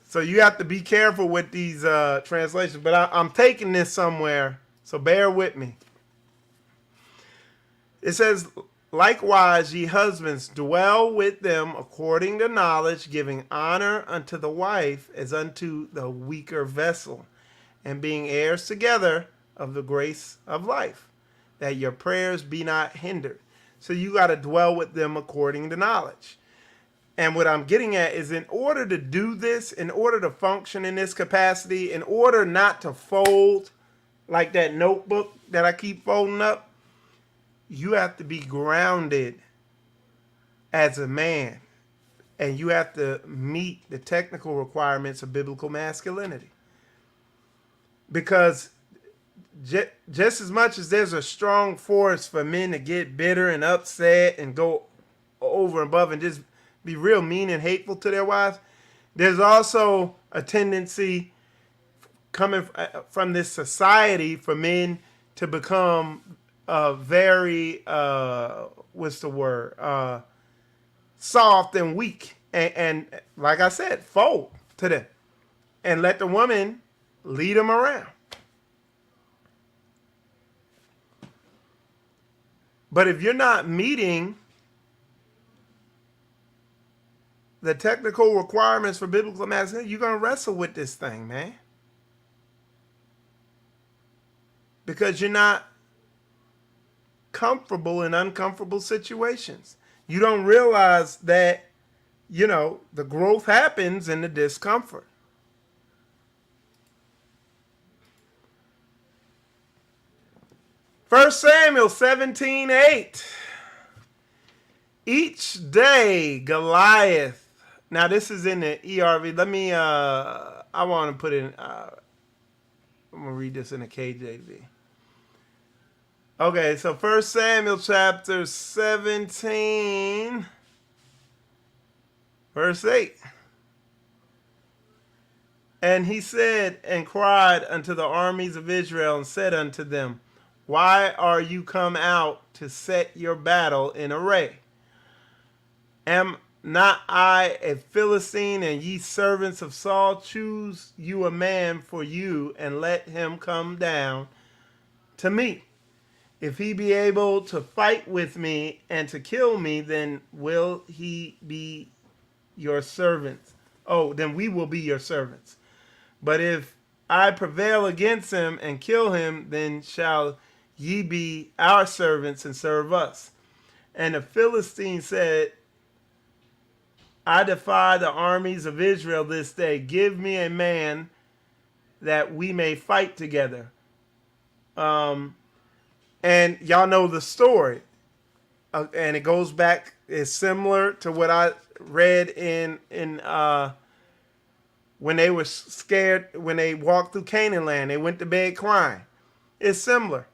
So you have to be careful with these translations. But I'm taking this somewhere, so bear with me. It says, likewise, ye husbands, dwell with them according to knowledge, giving honor unto the wife as unto the weaker vessel, and being heirs together of the grace of life, that your prayers be not hindered. So you got to dwell with them according to knowledge. And what I'm getting at is, in order to do this, in order to function in this capacity, in order not to fold like that notebook that I keep folding up, you have to be grounded as a man. And you have to meet the technical requirements of biblical masculinity. Because just as much as there's a strong force for men to get bitter and upset and go over and above and just be real mean and hateful to their wives, there's also a tendency coming from this society for men to become very soft and weak, and like I said, fold to them and let the woman lead them around. But if you're not meeting the technical requirements for biblical masculinity, you're going to wrestle with this thing, man. Because you're not comfortable in uncomfortable situations. You don't realize that, the growth happens in the discomfort. First Samuel 17:8. Each day, Goliath. Now, this is in the ERV. Let me, I want to put in, I'm going to read this in the KJV. Okay, so 1 Samuel chapter 17, verse 8. And he said and cried unto the armies of Israel and said unto them, why are you come out to set your battle in array? Am not I a Philistine, and ye servants of Saul? Choose you a man for you, and let him come down to me. If he be able to fight with me and to kill me, then will he be your servants. Oh, then we will be your servants. But if I prevail against him and kill him, then shall ye be our servants and serve us. And the Philistine said, I defy the armies of Israel this day. Give me a man that we may fight together. And y'all know the story. And it goes back, it's similar to what I read in when they were scared, when they walked through Canaan land, they went to bed crying. It's similar.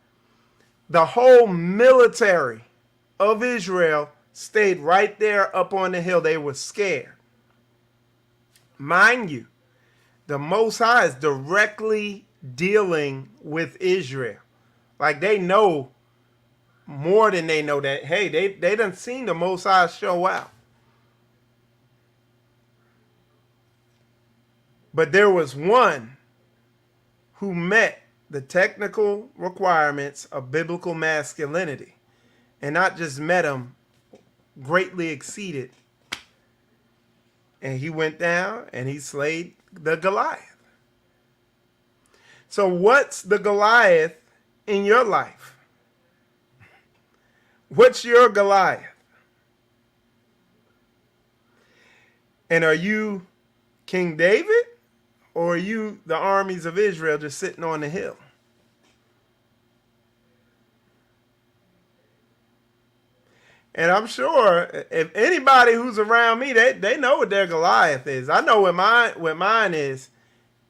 The whole military of Israel stayed right there up on the hill. They were scared. Mind you, the Most High is directly dealing with Israel. Like, they know more than they know that, hey, they done seen the Most High show out. But there was one who met the technical requirements of biblical masculinity, and not just met them, greatly exceeded. And he went down and he slayed the Goliath. So what's the Goliath in your life? What's your Goliath? And are you King David? Or are you the armies of Israel just sitting on the hill? And I'm sure if anybody who's around me, they know what their Goliath is. I know what mine is,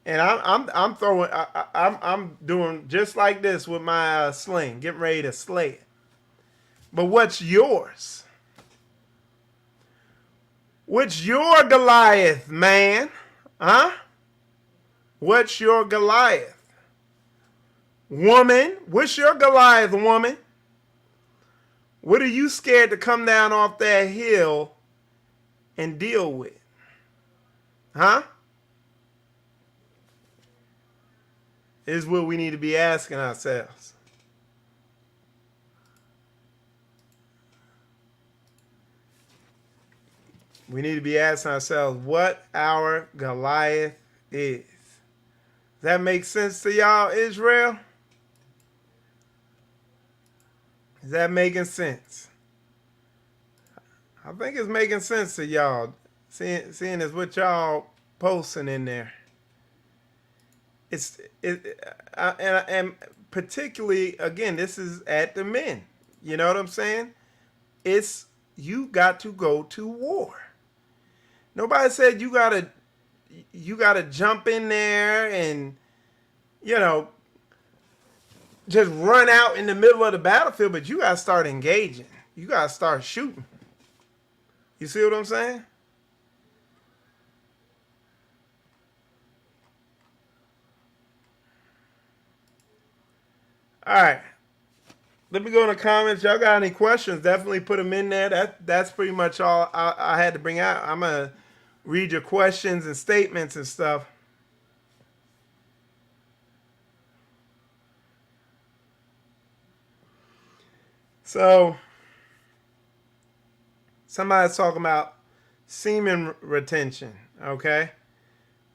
and I'm doing just like this with my sling, getting ready to slay it. But what's yours? What's your Goliath, man? Huh? What's your Goliath? Woman, what's your Goliath, woman? What are you scared to come down off that hill and deal with? Huh? Is what we need to be asking ourselves. We need to be asking ourselves what our Goliath is. Does that make sense to y'all, Israel? Is that making sense? I think it's making sense to y'all, seeing as what y'all posting in there. And particularly, again, this is at the men. You know what I'm saying? It's, you got to go to war. Nobody said you gotta jump in there and, you know, just run out in the middle of the battlefield, but you gotta start engaging. You gotta start shooting. You see what I'm saying? All right. Let me go in the comments. Y'all got any questions? Definitely put them in there. That's pretty much all I had to bring out. I'm gonna read your questions and statements and stuff. So, somebody's talking about semen retention, okay?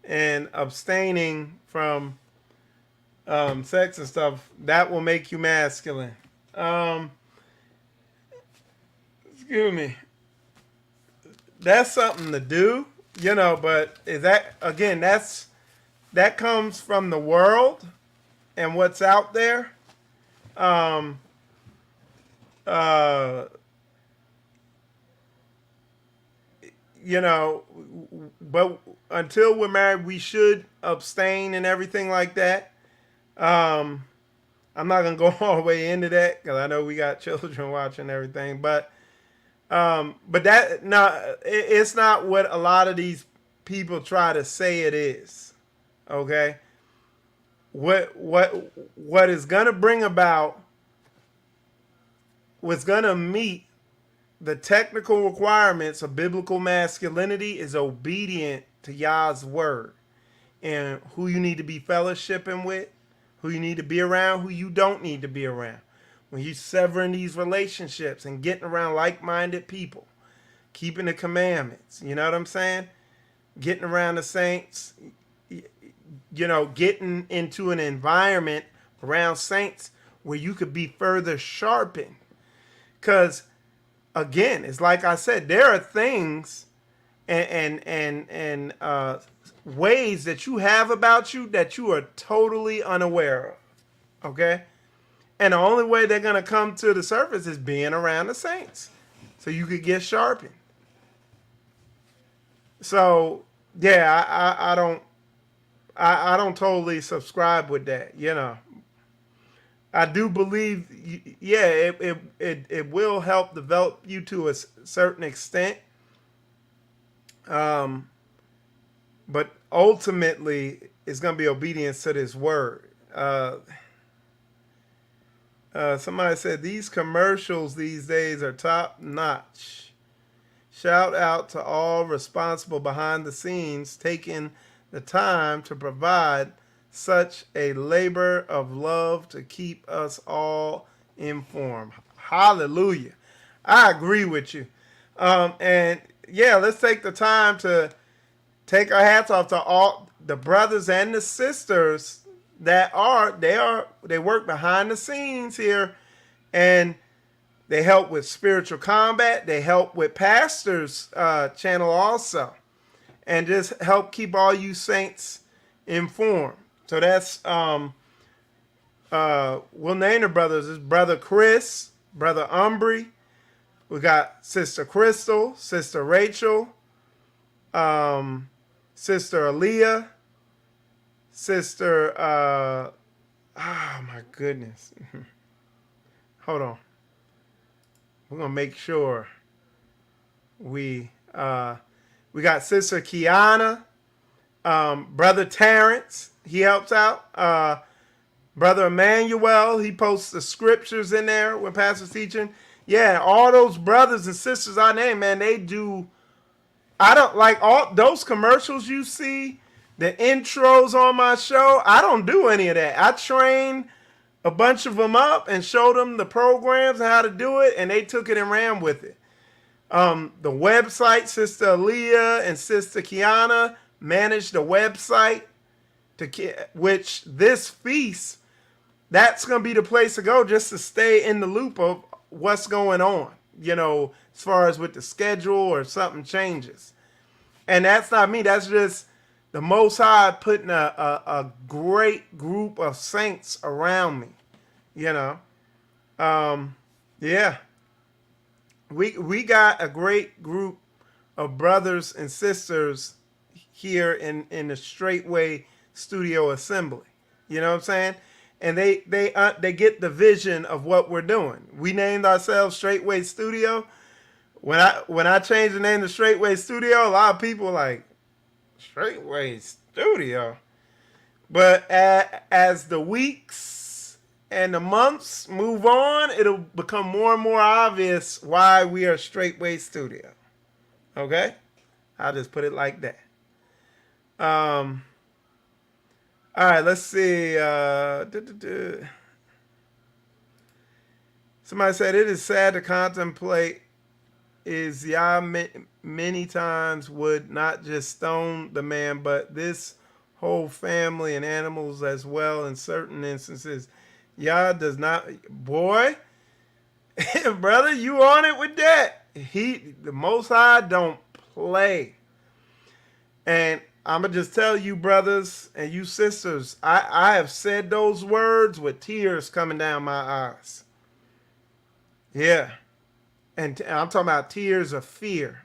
And abstaining from sex and stuff. That will make you masculine. Excuse me. That's something to do, you know, but is that, again, that comes from the world and what's out there. you know, but until we're married, we should abstain and everything like that. I'm not gonna go all the way into that because I know we got children watching everything, but that no, it's not what a lot of these people try to say it is. Okay, what is gonna bring about, what's gonna meet the technical requirements of biblical masculinity is obedient to Yah's word and who you need to be fellowshipping with, who you need to be around, who you don't need to be around. When you severing these relationships and getting around like-minded people, keeping the commandments, you know what I'm saying? Getting around the saints, you know, getting into an environment around saints where you could be further sharpened. Because again, it's like I said, there are things and ways that you have about you that you are totally unaware of. Okay? And the only way they're going to come to the surface is being around the saints. So you could get sharpened. So, yeah, I don't totally subscribe with that, you know. I do believe, yeah, it will help develop you to a certain extent. But ultimately, it's going to be obedience to this word. Somebody said these commercials these days are top notch. Shout out to all responsible behind the scenes taking the time to provide such a labor of love to keep us all informed. Hallelujah. I agree with you. And yeah, let's take the time to take our hats off to all the brothers and the sisters that they work behind the scenes here, and they help with spiritual combat. They help with pastors' channel also, and just help keep all you saints informed. So that's we'll name the brothers. It's Brother Chris, Brother Umbry. We got Sister Crystal, Sister Rachel, Sister Aaliyah, Sister oh my goodness. Hold on. We're gonna make sure we got Sister Kiana, Brother Terrence, he helps out. Brother Emmanuel, he posts the scriptures in there when Pastor's teaching. Yeah, all those brothers and sisters I name, man, they do. I don't like all those commercials you see, the intros on my show. I don't do any of that. I train a bunch of them up and showed them the programs and how to do it, and they took it and ran with it. The website, Sister Aaliyah and Sister Kiana manage the website, which this feast, that's going to be the place to go just to stay in the loop of what's going on, you know, as far as with the schedule or something changes. And that's not me. That's just the Most High putting a great group of saints around me, you know. Yeah. We got a great group of brothers and sisters here in the Straightway Studio Assembly. You know what I'm saying? And they get the vision of what we're doing. We named ourselves Straightway Studio. When I changed the name to Straightway Studio, a lot of people were like, Straightway Studio. But as the weeks and the months move on, it'll become more and more obvious why we are Straightway Studio. Okay? I'll just put it like that. All right, let's see. Somebody said, it is sad to contemplate is Yah many times would not just stone the man, but this whole family and animals as well in certain instances. Yah does not, boy, brother, you on it with that. The Most High don't play. And I'm going to just tell you, brothers and you sisters, I have said those words with tears coming down my eyes. Yeah. And I'm talking about tears of fear.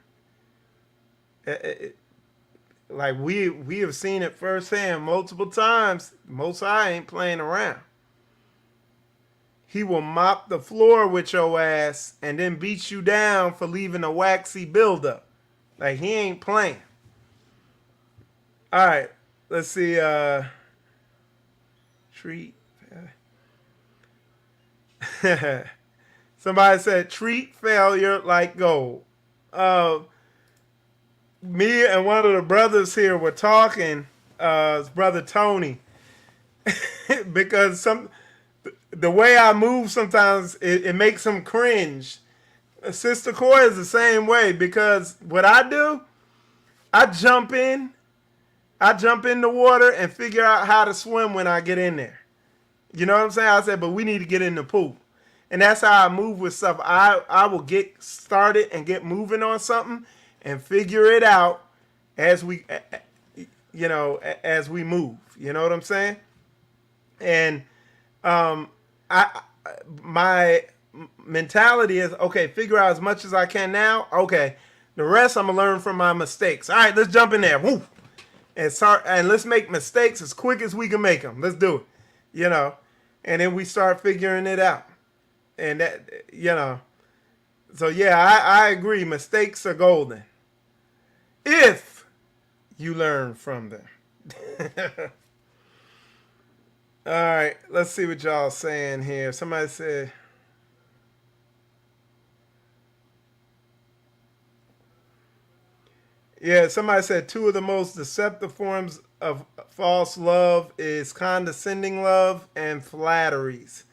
Like we have seen it firsthand multiple times. Most High ain't playing around. He will mop the floor with your ass and then beat you down for leaving a waxy buildup. Like he ain't playing. All right, let's see. Treat. Somebody said treat failure like gold. Me and one of the brothers here were talking, his brother Tony, because the way I move sometimes it makes him cringe. Sister Coy is the same way, because what I do, I jump in the water and figure out how to swim when I get in there. You know what I'm saying? I said, but we need to get in the pool. And that's how I move with stuff. I will get started and get moving on something and figure it out as we move. You know what I'm saying? And my mentality is, okay, figure out as much as I can now. Okay, the rest I'm gonna learn from my mistakes. All right, let's jump in there. Woo! And let's make mistakes as quick as we can make them. Let's do it. And then we start figuring it out. And that, so yeah, I agree. Mistakes are golden if you learn from them. All right, let's see what y'all saying here. Somebody said, somebody said two of the most deceptive forms of false love is condescending love and flatteries.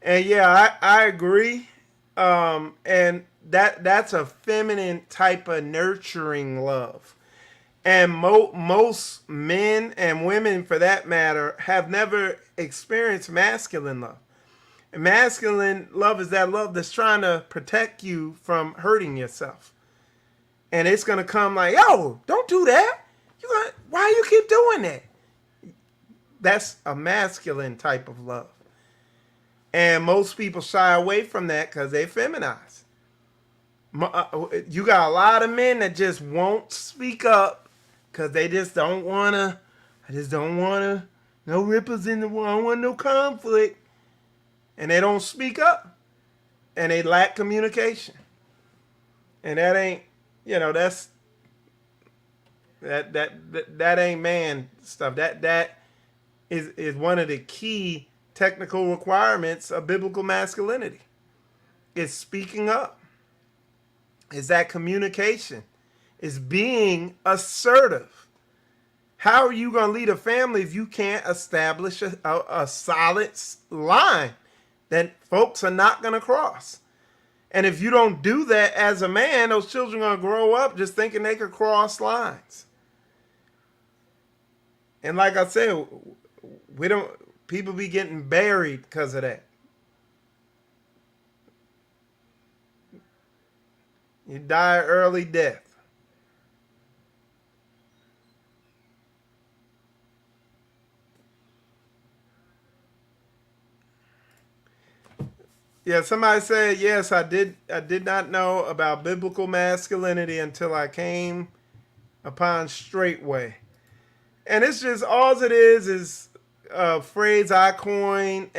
And yeah, I agree. And that's a feminine type of nurturing love. And most men and women, for that matter, have never experienced masculine love. And masculine love is that love that's trying to protect you from hurting yourself. And it's going to come like, yo, don't do that. Why you keep doing that? That's a masculine type of love. And most people shy away from that because they feminize. You got a lot of men that just won't speak up because they just don't want to. I just don't want to. No ripples in the war. I don't want no conflict. And they don't speak up. And they lack communication. And that ain't, that's that ain't man stuff. That is one of the key technical requirements of biblical masculinity. It's speaking up. It's that communication. It's being assertive. How are you going to lead a family if you can't establish a solid line that folks are not going to cross? And if you don't do that as a man, those children are going to grow up just thinking they could cross lines. And like I said, people be getting buried because of that. You die early death. Yeah, somebody said, yes, I did not know about biblical masculinity until I came upon straightway. And it's just, all it is a phrase I coined,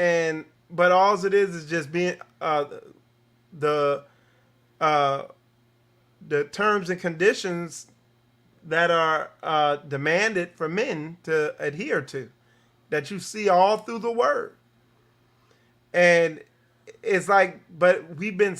but all it is just being the terms and conditions that are demanded for men to adhere to, that you see all through the word. And it's like, but we've been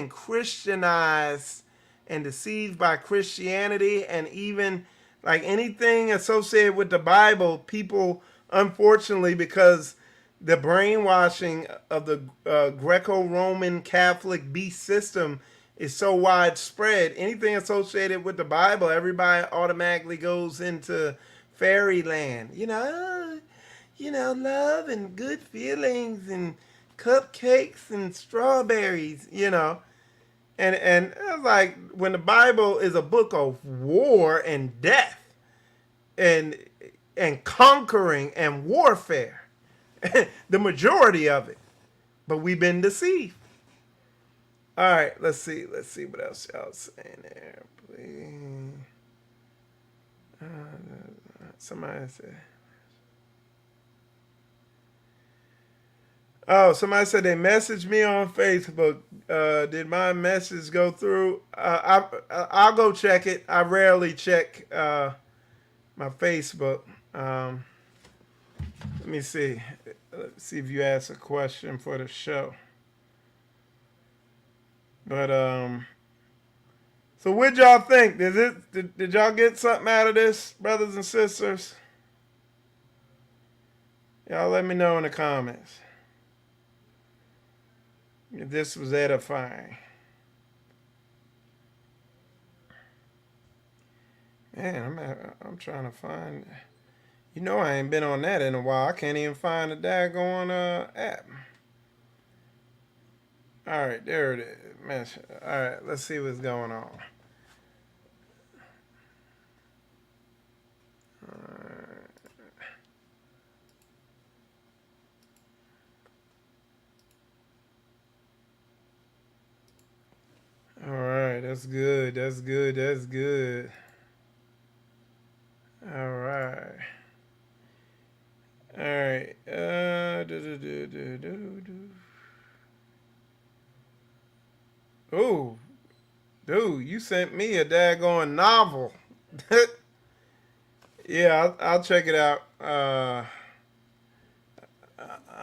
Christianized and deceived by Christianity, and even like anything associated with the Bible, people, unfortunately, because the brainwashing of the Greco-Roman Catholic beast system is so widespread, anything associated with the Bible, everybody automatically goes into fairyland. Love and good feelings and cupcakes and strawberries, And like, when the Bible is a book of war and death and conquering and warfare, the majority of it. But we've been deceived. All right, let's see what else y'all saying there, please. Somebody said. Oh, somebody said they messaged me on Facebook. Did my message go through? I'll go check it. I rarely check my Facebook. Let me see. Let's see if you asked a question for the show. But so what y'all think? Did y'all get something out of this, brothers and sisters? Y'all let me know in the comments if this was edifying. Man, I'm trying to find. You know I ain't been on that in a while. I can't even find the daggone app. All right, there it is. Man, all right, let's see what's going on. All right, that's good. That's good. That's good. All right. All right. Oh, dude, you sent me a daggone novel. Yeah, I'll check it out. I'm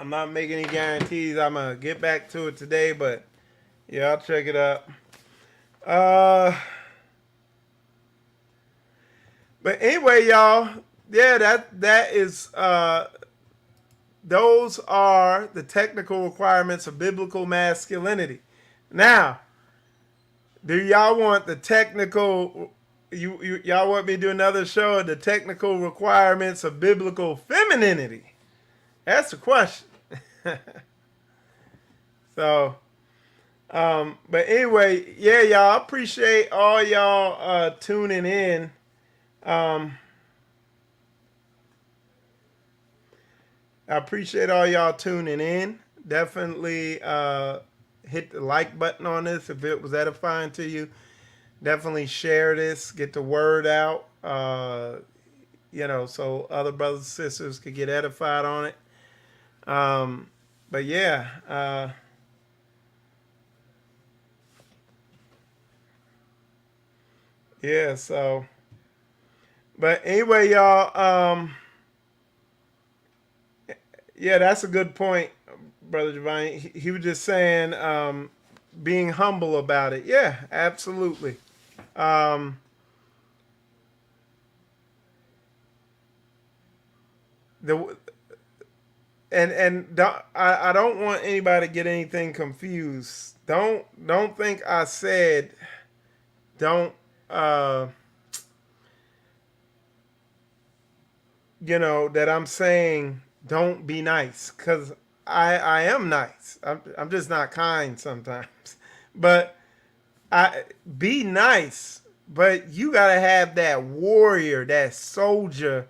not making any guarantees. I'm gonna get back to it today, but yeah, I'll check it out. But anyway, y'all, yeah, that is those are the technical requirements of biblical masculinity. Now, do y'all want the technical? Y'all want me to do another show of the technical requirements of biblical femininity? That's the question. So, but anyway, yeah, y'all, I appreciate all y'all tuning in. I appreciate all y'all tuning in. Definitely hit the like button on this if it was edifying to you. Definitely share this, get the word out, so other brothers and sisters could get edified on it. But yeah, yeah, so, but anyway, y'all, yeah, that's a good point, Brother Giovanni. He was just saying, being humble about it. Yeah, absolutely. I don't want anybody to get anything confused. Don't think I said don't that I'm saying don't be nice, because I am nice. I'm just not kind sometimes. But be nice, but you gotta have that warrior, that soldier.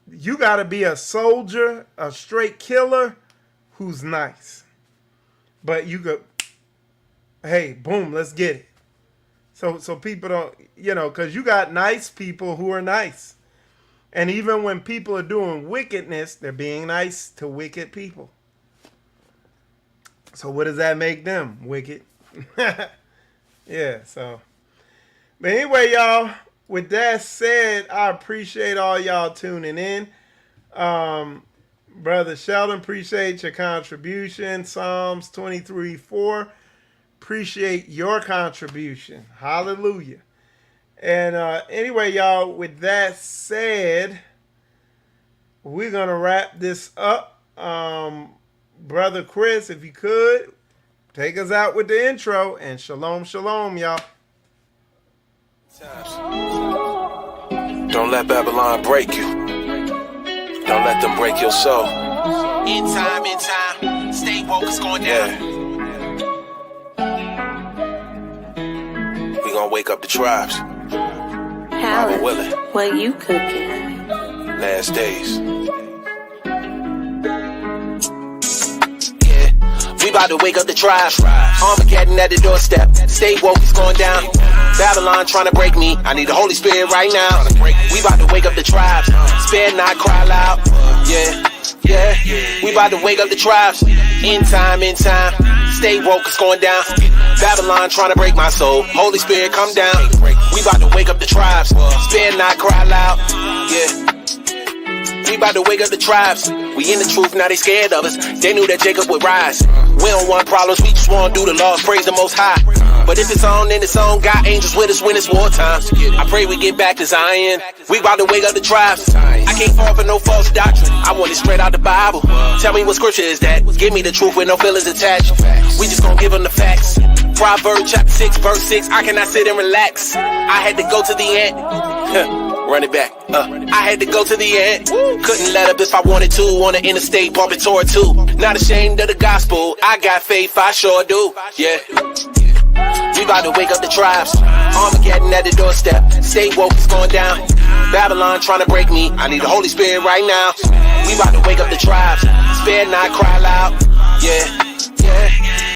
You gotta be a soldier, a straight killer who's nice. But you go, hey, boom, let's get it. So people don't, because you got nice people who are nice. And even when people are doing wickedness, they're being nice to wicked people. So what does that make them? Wicked. Yeah, so. But anyway, y'all, with that said, I appreciate all y'all tuning in. Brother Sheldon, appreciate your contribution. Psalms 23:4. Appreciate your contribution. Hallelujah. And anyway, y'all, with that said, we're going to wrap this up. Brother Chris, if you could, take us out with the intro, and shalom, shalom, y'all. Don't let Babylon break you. Don't let them break your soul. In time, stay woke, it's going down. We gonna wake up the tribes. Howard, willing. what you cooking? Last days. We about to wake up the tribe. Armageddon at the doorstep. Stay woke, it's going down. Babylon trying to break me. I need the Holy Spirit right now. We about to wake up the tribes. Spare not, cry loud. Yeah. We about to wake up the tribes. In time. Stay woke, it's going down. Babylon trying to break my soul. Holy Spirit, come down. We about to wake up the tribes. Spare not, cry loud. Yeah. We about to wake up the tribes. We in the truth, now they scared of us. They knew that Jacob would rise. We don't want problems, we just want to do the laws, praise the Most High. But if it's on, then it's on. Got angels with us when it's wartime. I pray we get back to Zion. We about to wake up the tribes. I can't fall for no false doctrine. I want it straight out the Bible. Tell me what scripture is that. Give me the truth with no feelings attached. We just gonna give them the facts. Proverbs chapter 6, verse 6. I cannot sit and relax. I had to go to the end. Run it back. I had to go to the end. Couldn't let up if I wanted to. On the interstate, bumping toward two. Not ashamed of the gospel. I got faith, I sure do. Yeah. We about to wake up the tribes. Armageddon at the doorstep. Stay woke, it's going down. Babylon trying to break me. I need the Holy Spirit right now. We about to wake up the tribes. Spare not, cry loud. Yeah.